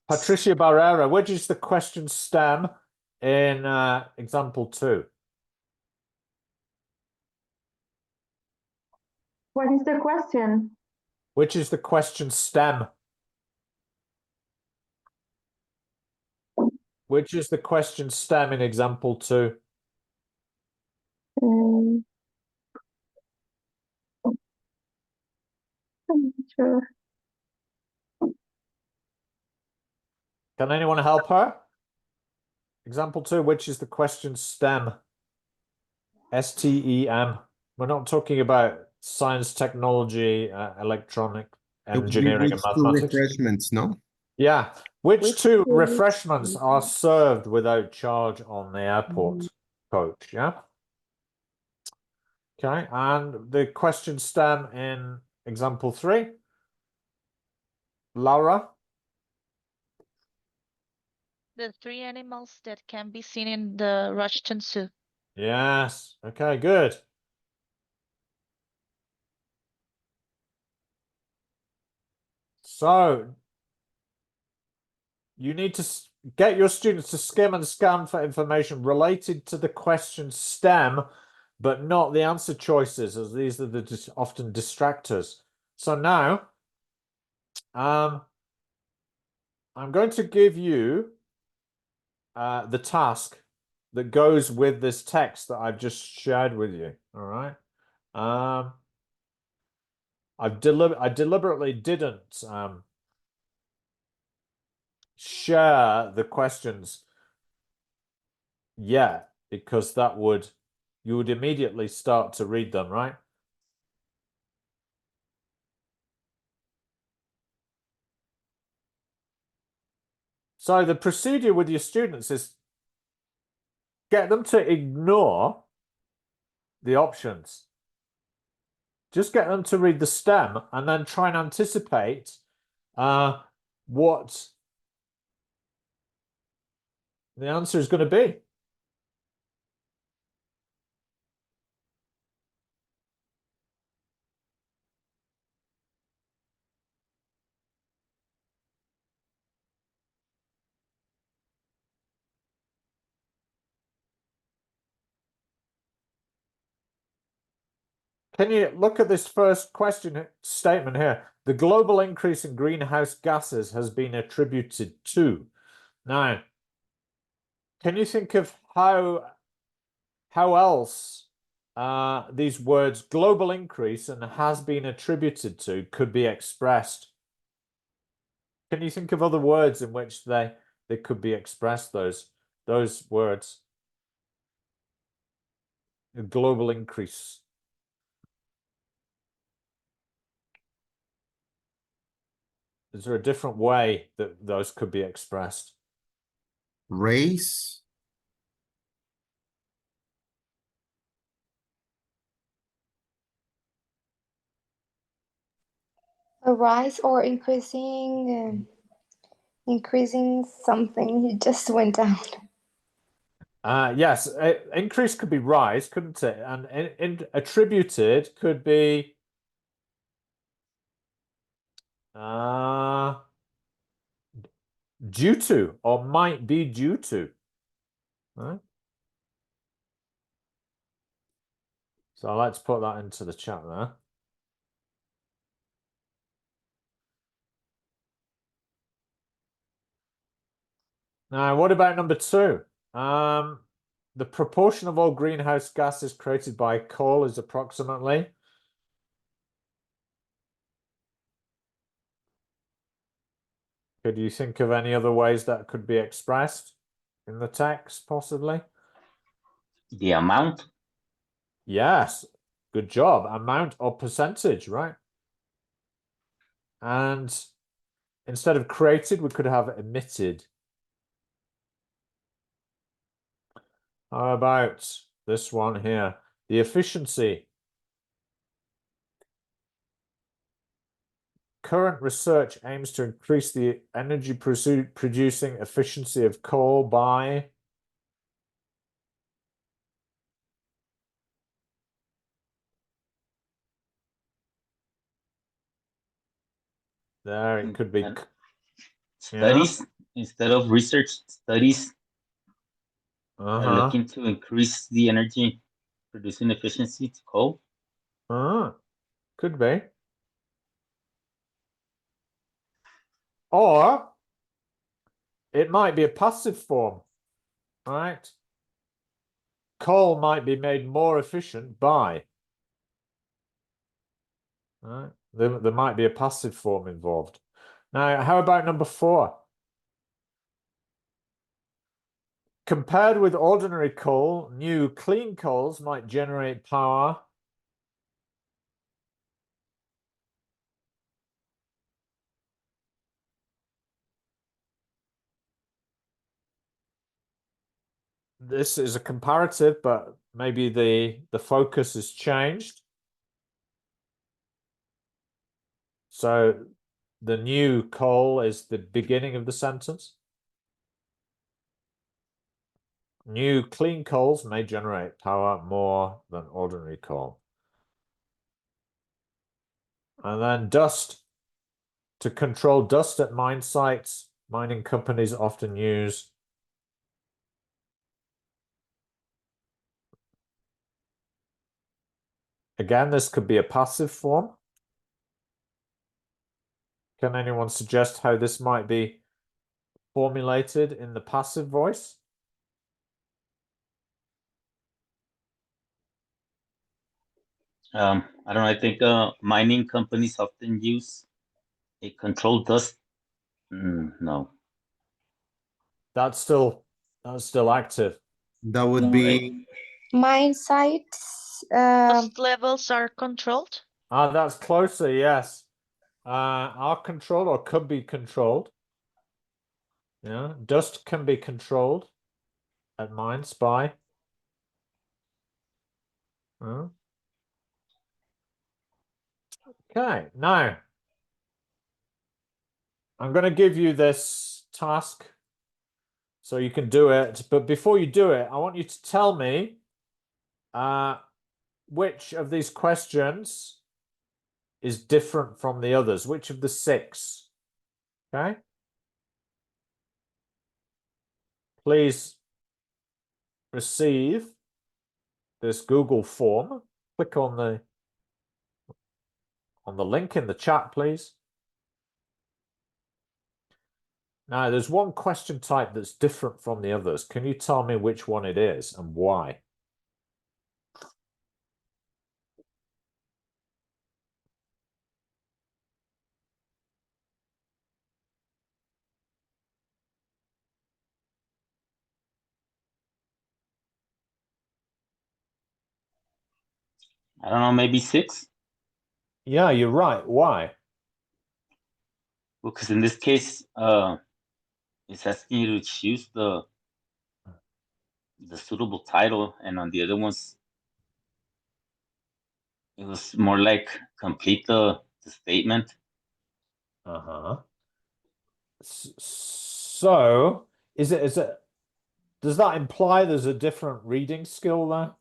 Patricia Barrera, which is the question stem in example 2? What is the question? Which is the question stem? Which is the question stem in example 2? I'm not sure. Can anyone help her? Example 2, which is the question stem? STEM. We're not talking about science, technology, electronic engineering, and mathematics. Refreshments, no? Yeah. Which two refreshments are served without charge on the airport coach? Yeah. Okay. And the question stem in example 3. Laura? The 3 animals that can be seen in the Russian Zoo. Yes. Okay, good. So you need to get your students to skim and scan for information related to the question STEM, but not the answer choices, as these are the often distractors. So now, I'm going to give you the task that goes with this text that I've just shared with you. All right. I deliberately didn't share the questions yet, because you would immediately start to read them, right? So the procedure with your students is get them to ignore the options. Just get them to read the STEM and then try and anticipate what the answer is going to be. Can you look at this first question statement here? The global increase in greenhouse gases has been attributed to. Now, can you think of how else these words global increase and has been attributed to could be expressed? Can you think of other words in which they could be expressed, those words? A global increase. Is there a different way that those could be expressed? Race. A rise or increasing something. It just went down. Yes, increase could be rise, couldn't it? And attributed could be due to, or might be due to. Right? So let's put that into the chat there. Now, what about number 2? The proportion of all greenhouse gases created by coal is approximately. Could you think of any other ways that could be expressed in the text, possibly? The amount. Yes, good job. Amount or percentage, right? And instead of created, we could have emitted. How about this one here? The efficiency. Current research aims to increase the energy producing efficiency of coal by. There, it could be. Studies, instead of research, studies are looking to increase the energy producing efficiency to coal. Could be. Or it might be a passive form, right? Coal might be made more efficient by. Right? There might be a passive form involved. Now, how about number 4? Compared with ordinary coal, new clean coals might generate power. This is a comparative, but maybe the focus has changed. So the new coal is the beginning of the sentence. New clean coals may generate power more than ordinary coal. And then dust. To control dust at mine sites, mining companies often use again, this could be a passive form. Can anyone suggest how this might be formulated in the passive voice? I don't know. I think mining companies often use a controlled dust. No. That's still active. That would be Mine sites. Dust levels are controlled. Ah, that's closer, yes. Are controlled or could be controlled. Yeah, dust can be controlled at mines by. Okay, now I'm going to give you this task so you can do it. But before you do it, I want you to tell me which of these questions is different from the others. Which of the 6? Okay. Please receive this Google form. Click on the link in the chat, please. Now, there's one question type that's different from the others. Can you tell me which one it is and why? I don't know, maybe 6? Yeah, you're right. Why? Well, because in this case, it's asking you to choose the suitable title, and on the other ones, it was more like complete the statement. Uh-huh. So, is it does that imply there's a different reading skill there?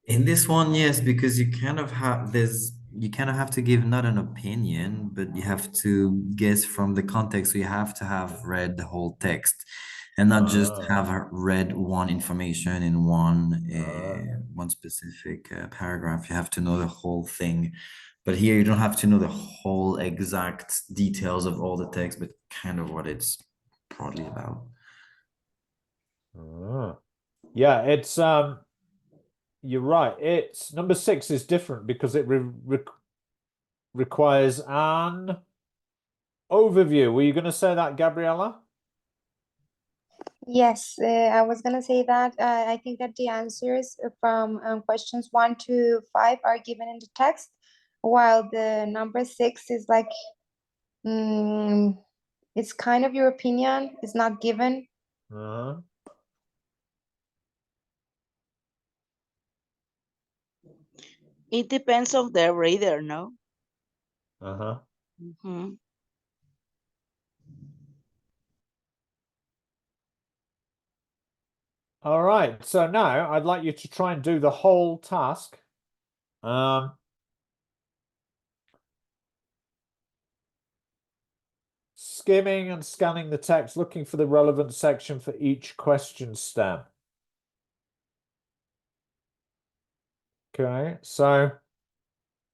In this one, yes, because you kind of have to give not an opinion, but you have to guess from the context. So you have to have read the whole text and not just have read one information in one specific paragraph. You have to know the whole thing. But here you don't have to know the whole exact details of all the text, but kind of what it's broadly about. Yeah, it's you're right. It's number 6 is different because it requires an overview. Were you going to say that, Gabriella? Yes, I was gonna say that I think that the answers from questions 1 to 5 are given in the text, while the number 6 is like, it's kind of your opinion. It's not given. It depends on the reader, no? Mm-hmm. All right. So now I'd like you to try and do the whole task. Skimming and scanning the text, looking for the relevant section for each question stem. Okay, so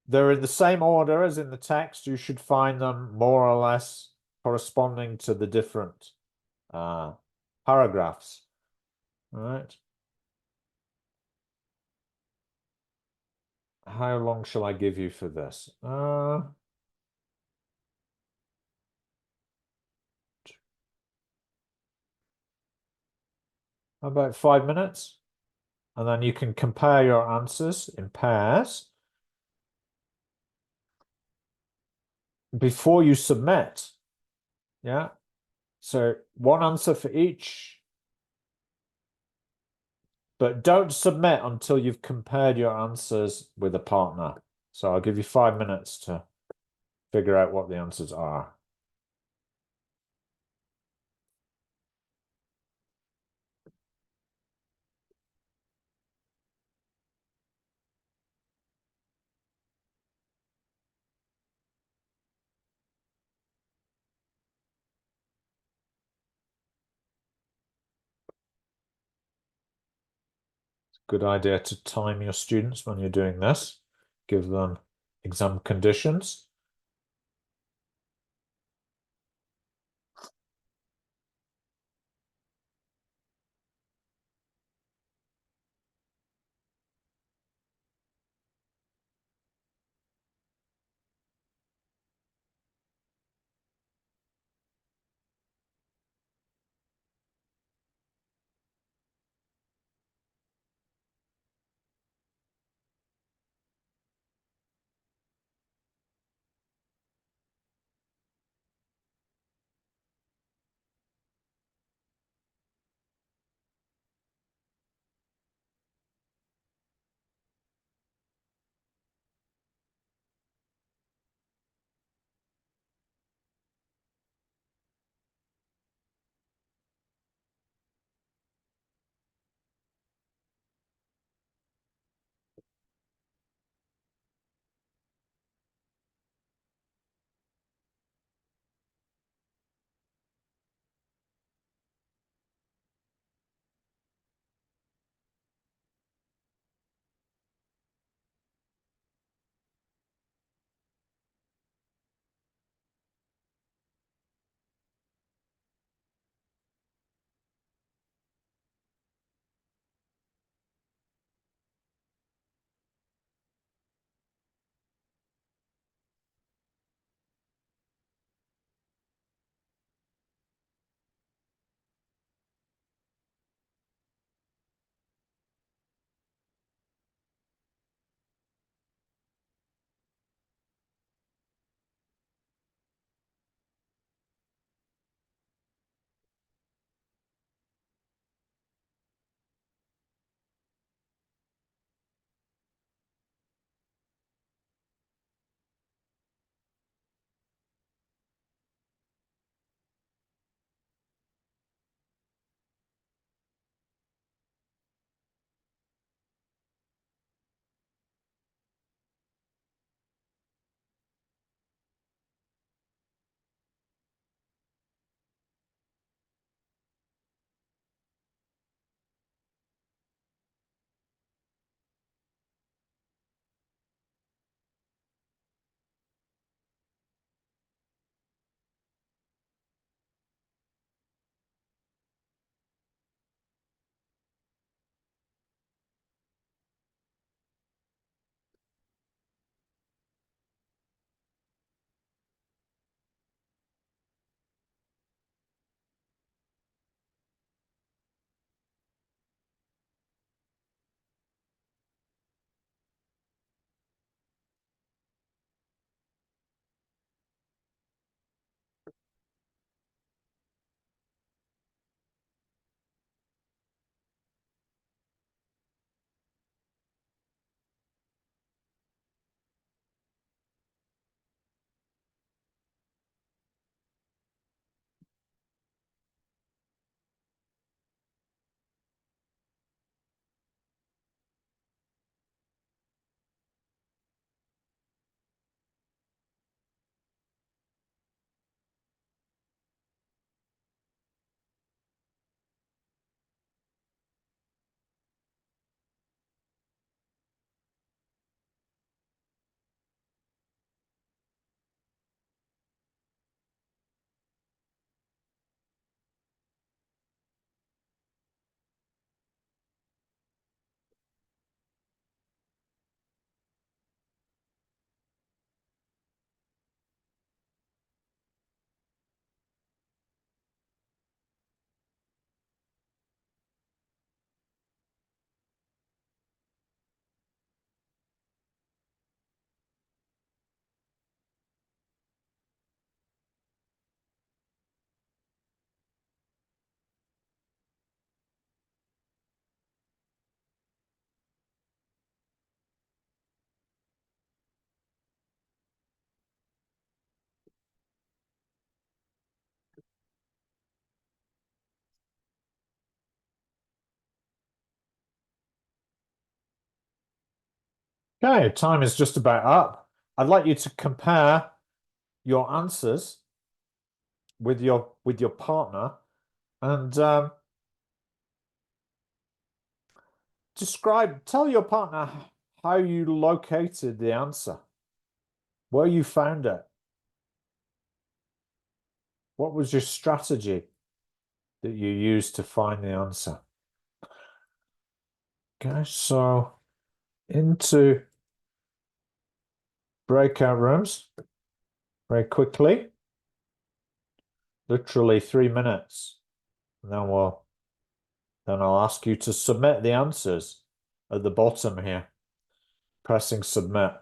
they're in the same order as in the text. You should find them more or less corresponding to the different paragraphs. All right. How long shall I give you for this? About 5 minutes. And then you can compare your answers in pairs before you submit. Yeah. So one answer for each. But don't submit until you've compared your answers with a partner. So I'll give you 5 minutes to figure out what the answers are. Good idea to time your students when you're doing this. Give them exam conditions. Okay, time is just about up. I'd like you to compare your answers with your partner and tell your partner how you located the answer, where you found it. What was your strategy that you used to find the answer? Okay, so into breakout rooms very quickly, literally 3 minutes. And then I'll ask you to submit the answers at the bottom here, pressing submit.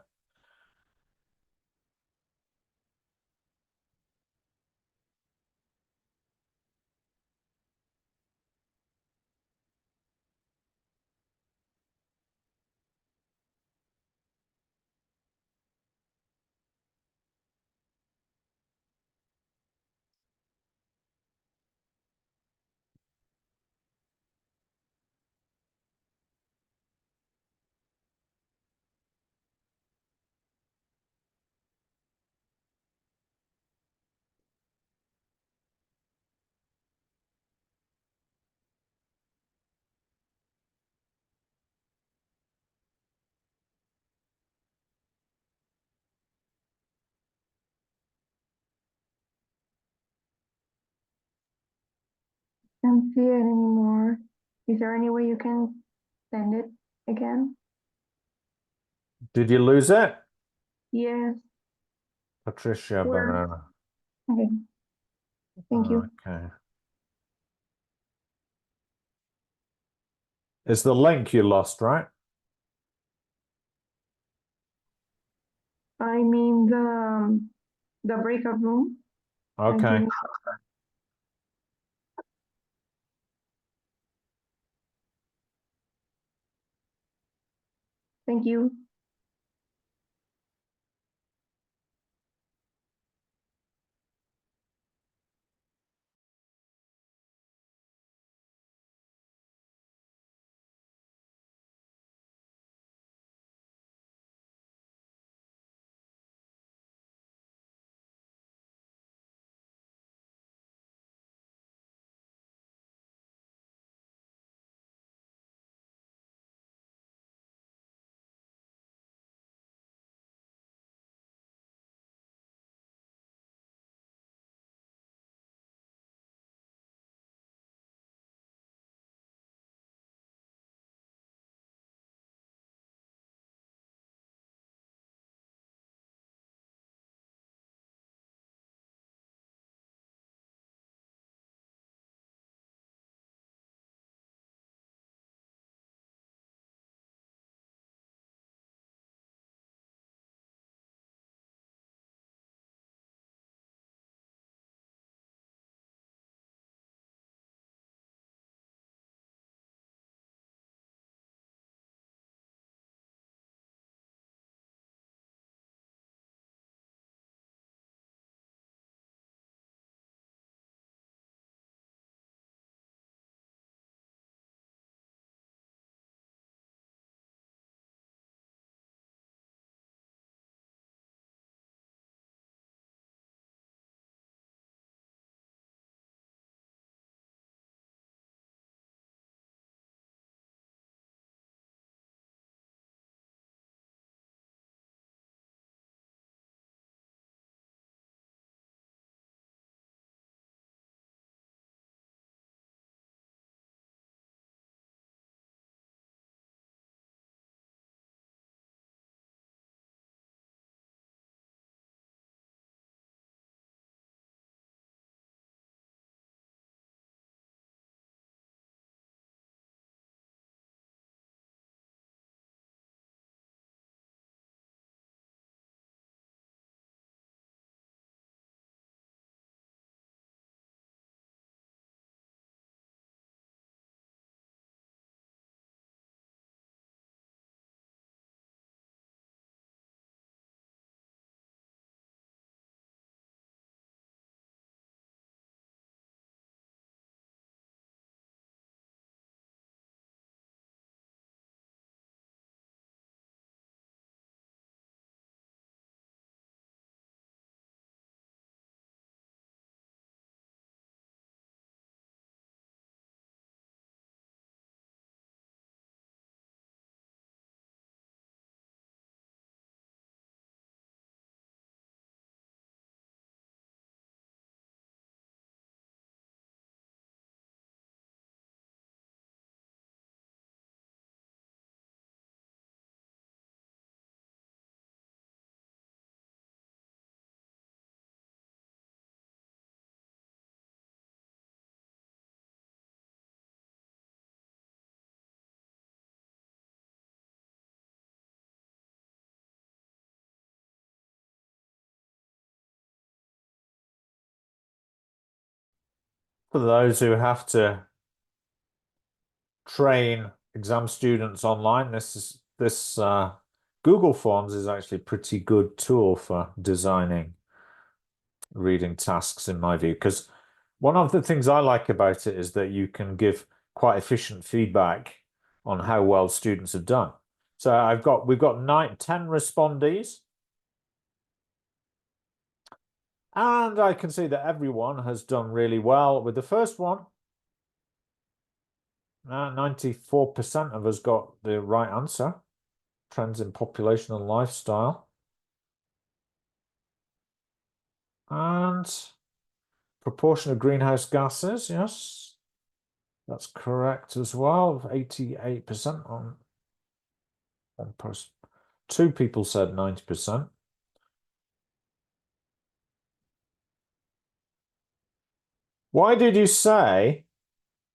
Can't see it anymore. Is there any way you can send it again? Did you lose it? Yes. Patricia Where? Banana. Okay. Thank you. Okay. It's the link you lost, right? I mean the breakout room. I Okay. think. Thank you. For those who have to train exam students online, this Google Forms is actually a pretty good tool for designing reading tasks, in my view, because one of the things I like about it is that you can give quite efficient feedback on how well students have done. So we've got 10 respondees. And I can see that everyone has done really well with the first one. 94% of us got the right answer. Trends in population and lifestyle. And proportion of greenhouse gases, yes. That's correct as well. 88% on one person. 2 people said 90%. Why did you say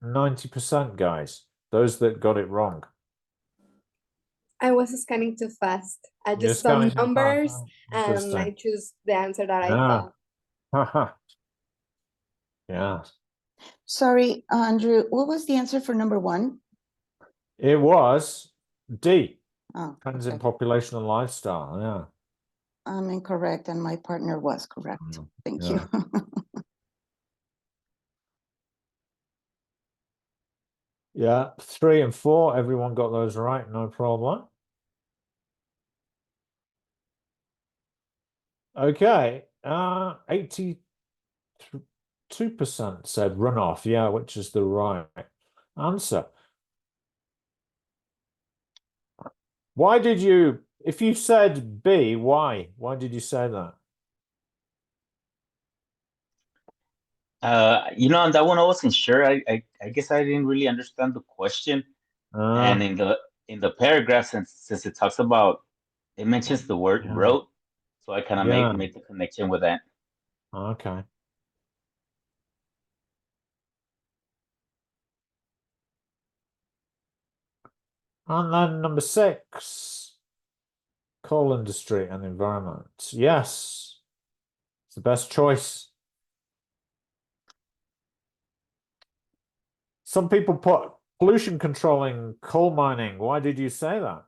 90%, guys? Those that got it wrong. I was scanning too fast. I You're just saw scanning too fast. numbers Oh, and I interesting. choose the answer that I Yeah. thought. Yeah. Sorry, Andrew, what was the answer for number 1? It was D. Oh, Trends in okay. population and lifestyle. Yeah. I'm incorrect and my partner was correct. Thank you. Yeah. 3 and 4, everyone got those right, no problem. Okay. 82% said runoff, yeah, which is the right answer. Why did you, if you said B, why? Why did you say that? On that one I wasn't sure. I guess I didn't really understand the question. And in the paragraph, since it talks about, it mentions the word wrote, so I kind of made the connection with that. Okay. And then number 6, coal industry and environment. Yes, it's the best choice. Some people put pollution controlling coal mining. Why did you say that?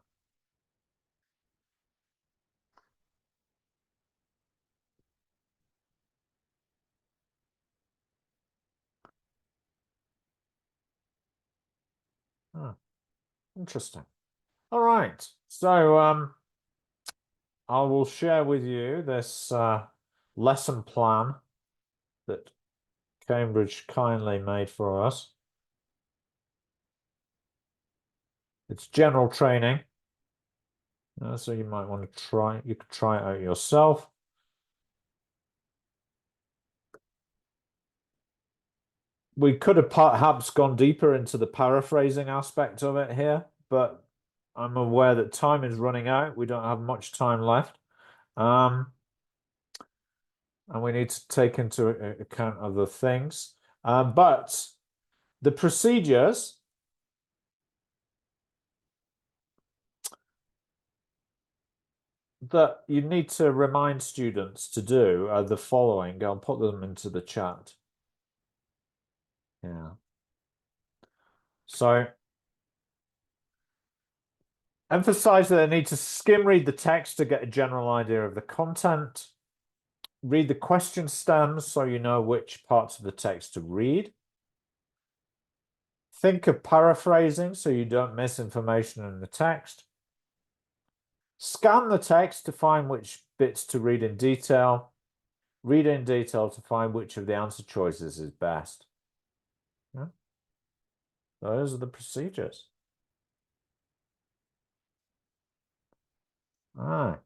Oh, interesting. All right. So I will share with you this lesson plan that Cambridge kindly made for us. It's general training. So you might want to try, you could try it out yourself. We could have perhaps gone deeper into the paraphrasing aspect of it here, but I'm aware that time is running out. We don't have much time left. And we need to take into account other things. But the procedures that you need to remind students to do are the following. I'll put them into the chat. Yeah. So emphasize that they need to skim read the text to get a general idea of the content. Read the question stems so you know which parts of the text to read. Think of paraphrasing so you don't miss information in the text. Scan the text to find which bits to read in detail. Read in detail to find which of the answer choices is best. Yeah. Those are the procedures. All right.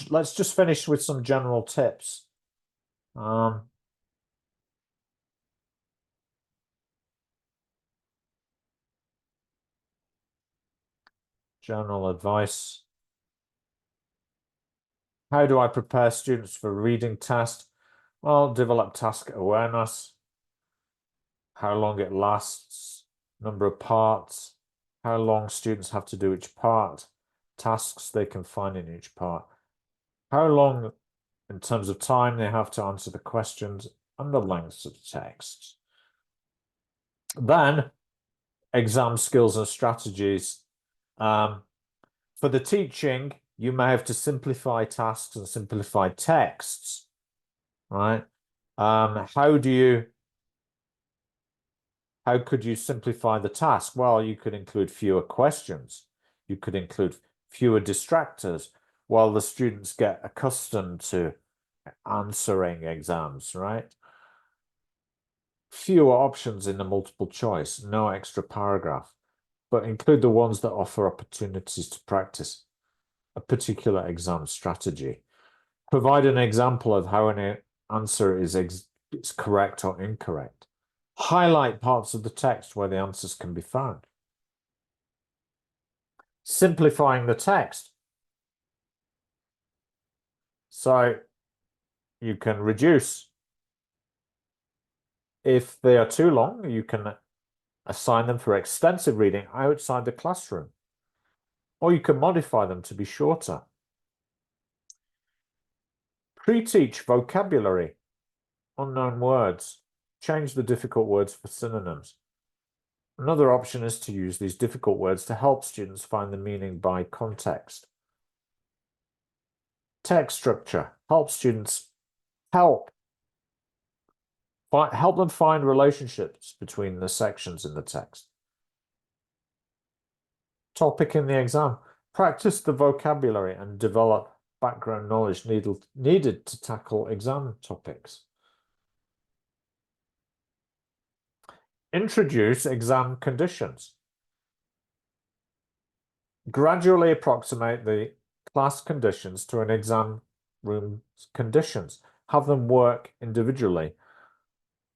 Let's just finish with some general tips. General advice. How do I prepare students for reading test? Well, develop task awareness, how long it lasts, number of parts, how long students have to do each part, tasks they can find in each part, how long in terms of time they have to answer the questions, and the lengths of text. Then, exam skills and strategies. For the teaching, you may have to simplify tasks and simplify texts, right? How could you simplify the task? Well, you could include fewer questions. You could include fewer distractors while the students get accustomed to answering exams, right? Fewer options in the multiple choice, no extra paragraph, but include the ones that offer opportunities to practice a particular exam strategy. Provide an example of how an answer is correct or incorrect. Highlight parts of the text where the answers can be found. Simplifying the text. So you can reduce. If they are too long, you can assign them for extensive reading outside the classroom, or you can modify them to be shorter. Pre-teach vocabulary, unknown words. Change the difficult words for synonyms. Another option is to use these difficult words to help students find the meaning by context. Text structure. Help students help them find relationships between the sections in the text. Topic in the exam. Practice the vocabulary and develop background knowledge needed to tackle exam topics. Introduce exam conditions. Gradually approximate the class conditions to an exam room conditions. Have them work individually,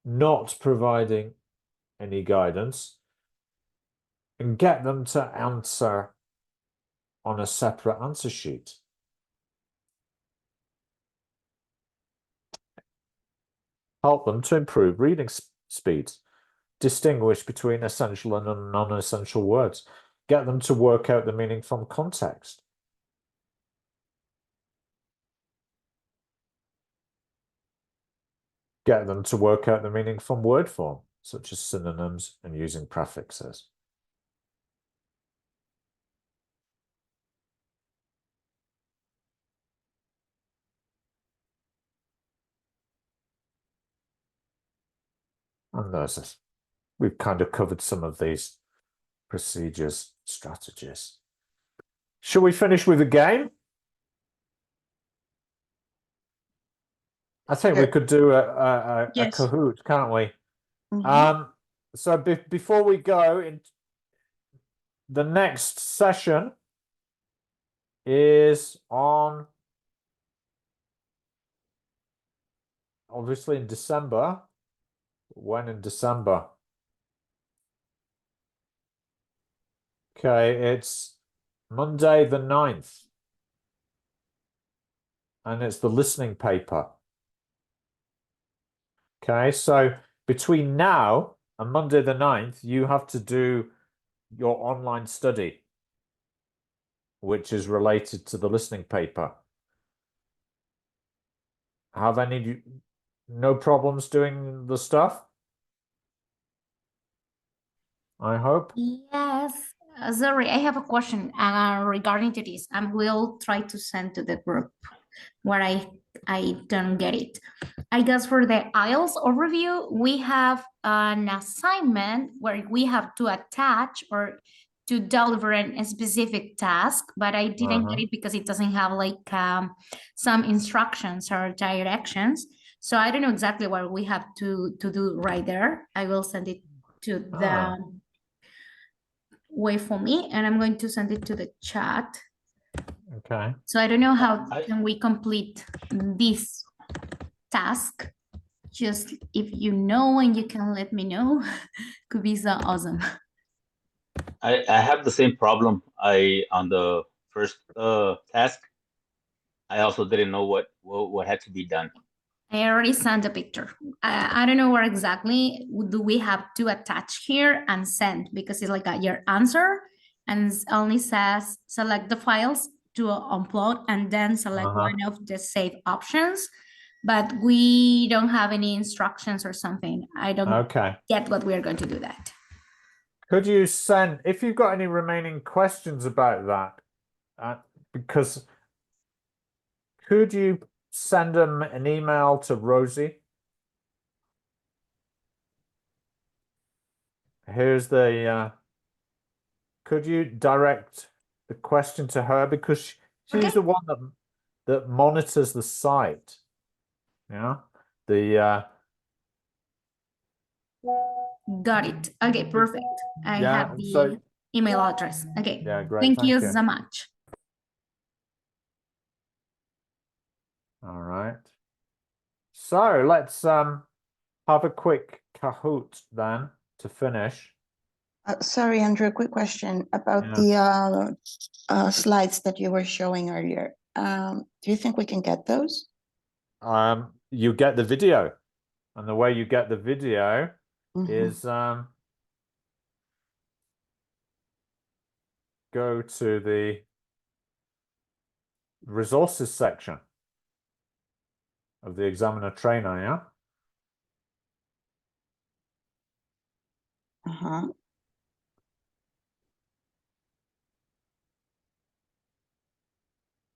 not providing any guidance, and get them to answer on a separate answer sheet. Help them to improve reading speeds. Distinguish between essential and non-essential words. Get them to work out the meaning from context. Get them to work out the meaning from word form, such as synonyms and using prefixes. And we've kind of covered some of these procedures, strategies. Shall we finish with a game? I think we could do a Yes. Kahoot, can't we? So before we go, in the next session is on, obviously in December. When in December? Okay, it's Monday the 9th. And it's the listening paper. Okay, so between now and Monday the 9th, you have to do your online study, which is related to the listening paper. Have no problems doing the stuff? I hope. Yes. Sorry, I have a question regarding to this. I will try to send to the group where I don't get it. I guess for the IELTS overview, we have an assignment where we have to attach or to deliver a specific task, but I didn't get it because it doesn't have like some instructions or directions. So I don't know exactly what we have to do right there. I will send it to the way for me, and I'm going to send it to the chat. Okay. So I don't know how can we complete this task. Just if you know and you can let me know, could be so awesome. I have the same problem. On the first task, I also didn't know what had to be done. I already sent a picture. I don't know where exactly do we have to attach here and send, because it's like your answer and it only says select the files to upload and then select one of the save options. but we don't have any instructions or something. I don't Okay. get what we are going to do that. Could you send, if you've got any remaining questions about that, because could you send them an email to Rosie? Here's the, could you direct the question to her? Because she's Okay. the one that monitors the site. Yeah. The, Got it. Okay, perfect. I yeah, have the so email address. Okay. yeah, great. Thank you you. so much. All right. So let's have a quick Kahoot then to finish. Sorry, Andrew, a quick question about Yeah. the slides that you were showing earlier. Do you think we can get those? You get the video, and the way you get the video is go to the resources section of the examiner trainer, yeah?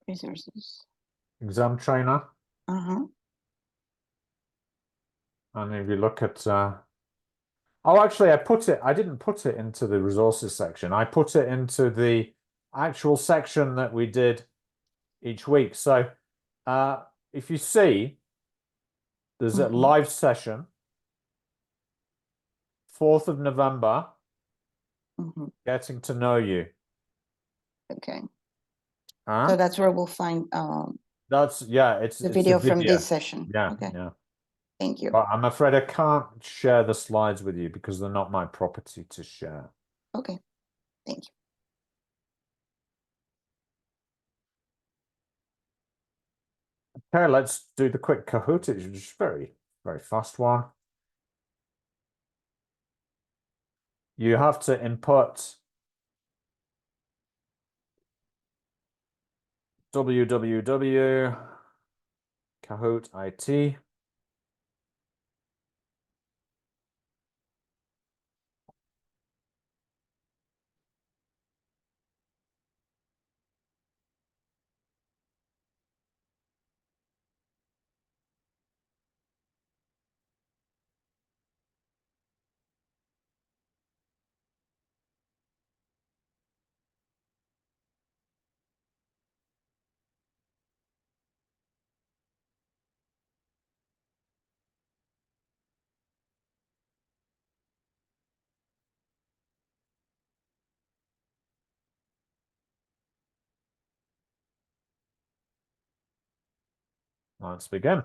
Resources. Exam trainer. Uh-huh. And if you look at oh, actually I didn't put it into the resources section. I put it into the actual section that we did each week. So if you see, there's a live session, 4th of November, getting to know you. Okay. Huh? So that's where we'll find That's it's the it's video a from this session. Yeah, Okay. yeah. Thank you. But I'm afraid I can't share the slides with you because they're not my property to share. Okay. Thank you. Okay, let's do the quick Kahoot. It's just very, very fast one. You have to input www.kahoot.it. Let's begin.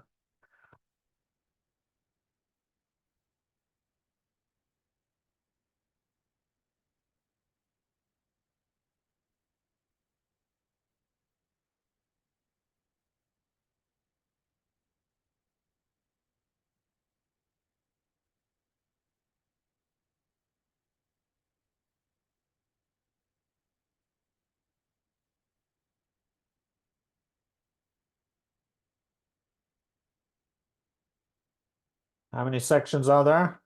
How many sections are there?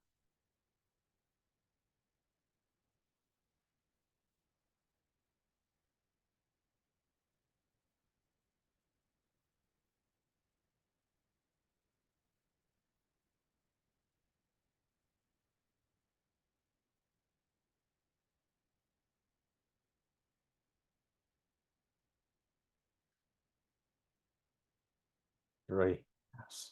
Three. Yes.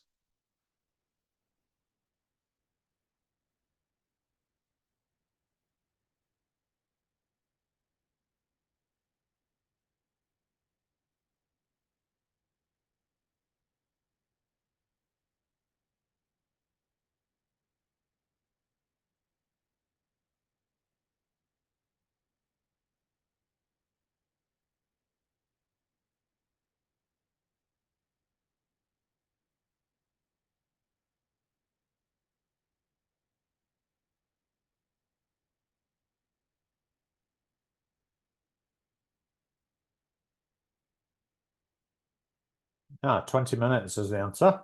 Ah, 20 minutes is the answer.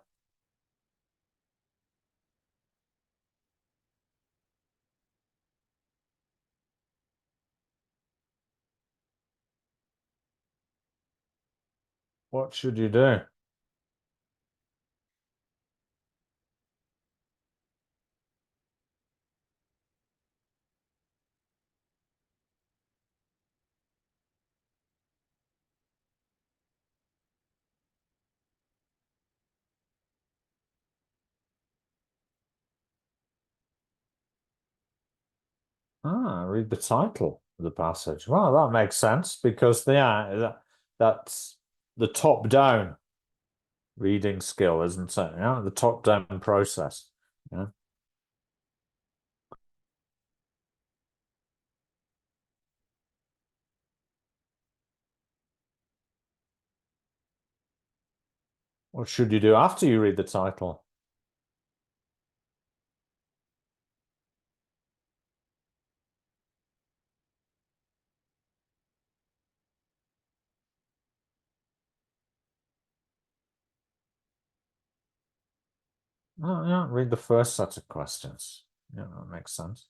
What should you do? Read the title of the passage. Well, that makes sense because that's the top-down reading skill, isn't it? Yeah, the top-down process. Yeah. What should you do after you read the title? Oh, yeah, read the first set of questions. Yeah, that makes sense.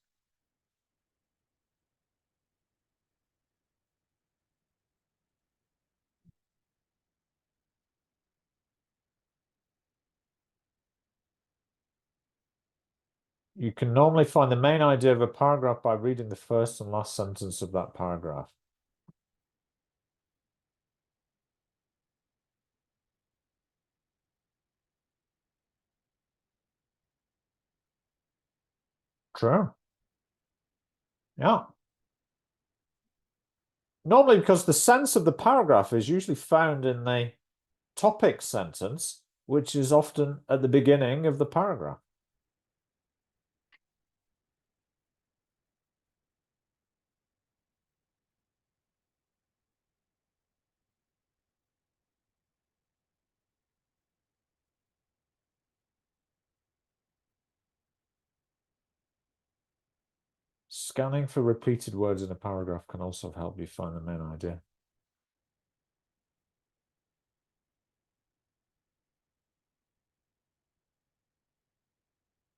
You can normally find the main idea of a paragraph by reading the first and last sentence of that paragraph. True. Yeah. Normally, because the sense of the paragraph is usually found in the topic sentence, which is often at the beginning of the paragraph. Scanning for repeated words in a paragraph can also help you find the main idea.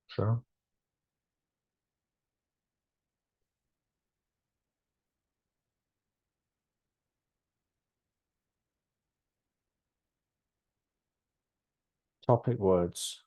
Sure. Topic words.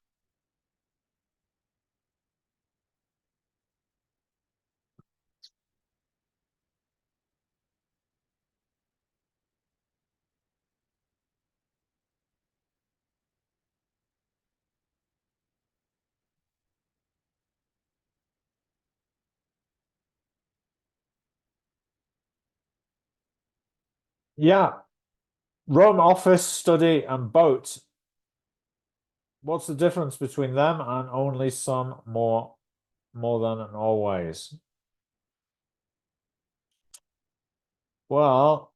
Yeah. Rome, office, study, and boat. What's the difference between them and only some, more than, and always? Well,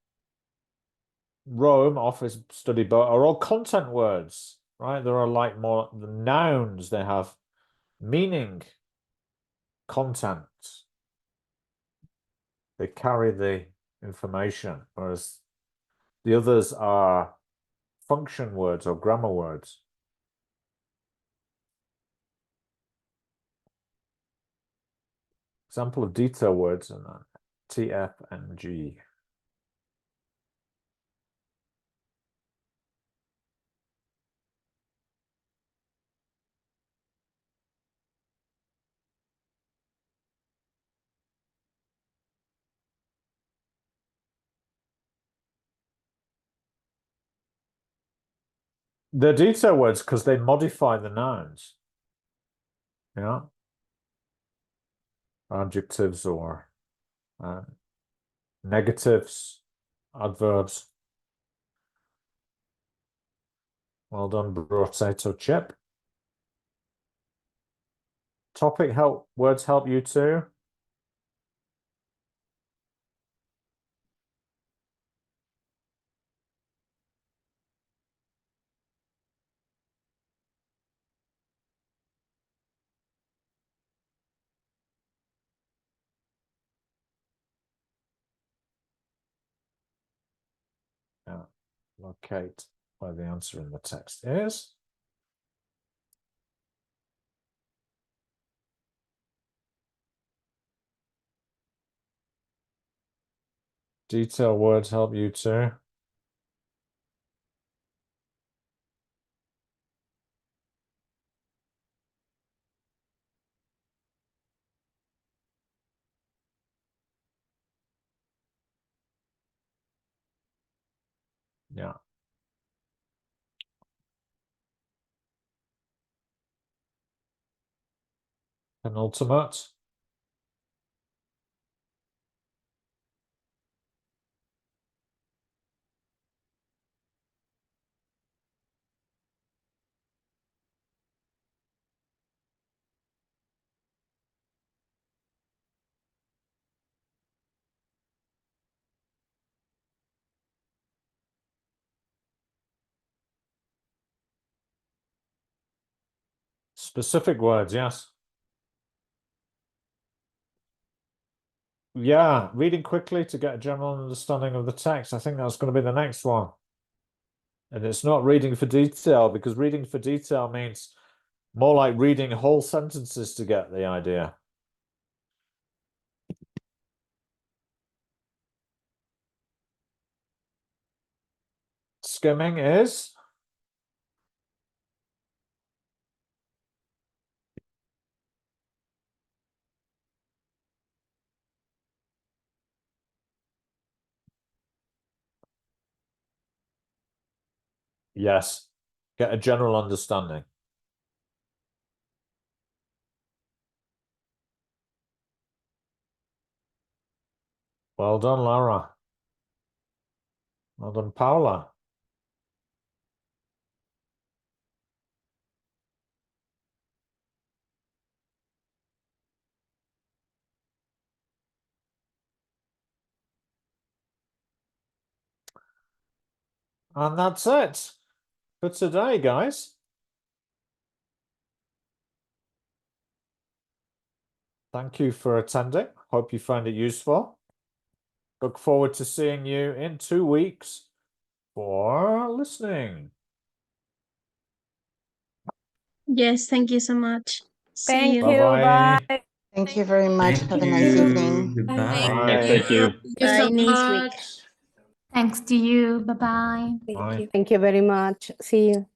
Rome, office, study, boat are all content words, right? There are like more the nouns, they have meaning, content. They carry the information, whereas the others are function words or grammar words. Example of detail words and TF and G. They're detail words because they modify the nouns. Yeah. Adjectives or negatives, adverbs. Well done, potato chip. Topic words help you too. Yeah. Locate where the answer in the text is. Detail words help you too. Yeah. Penultimate. Specific words, yes. Yeah, reading quickly to get a general understanding of the text. I think that's going to be the next one. And it's not reading for detail, because reading for detail means more like reading whole sentences to get the idea. Skimming is? Yes, get a general understanding. Well done, Laura. Well done, Paula. And that's it for today, guys. Thank you for attending. Hope you find it useful. Look forward to seeing you in 2 weeks for listening. Yes, thank you so much. See Thank you. you. Bye-bye. Bye. Thank you very much. Thank Have a nice you. evening. Goodbye. Bye. Thank you. Bye, next week. Thanks to you. Bye-bye. Bye. Thank you very much. See you.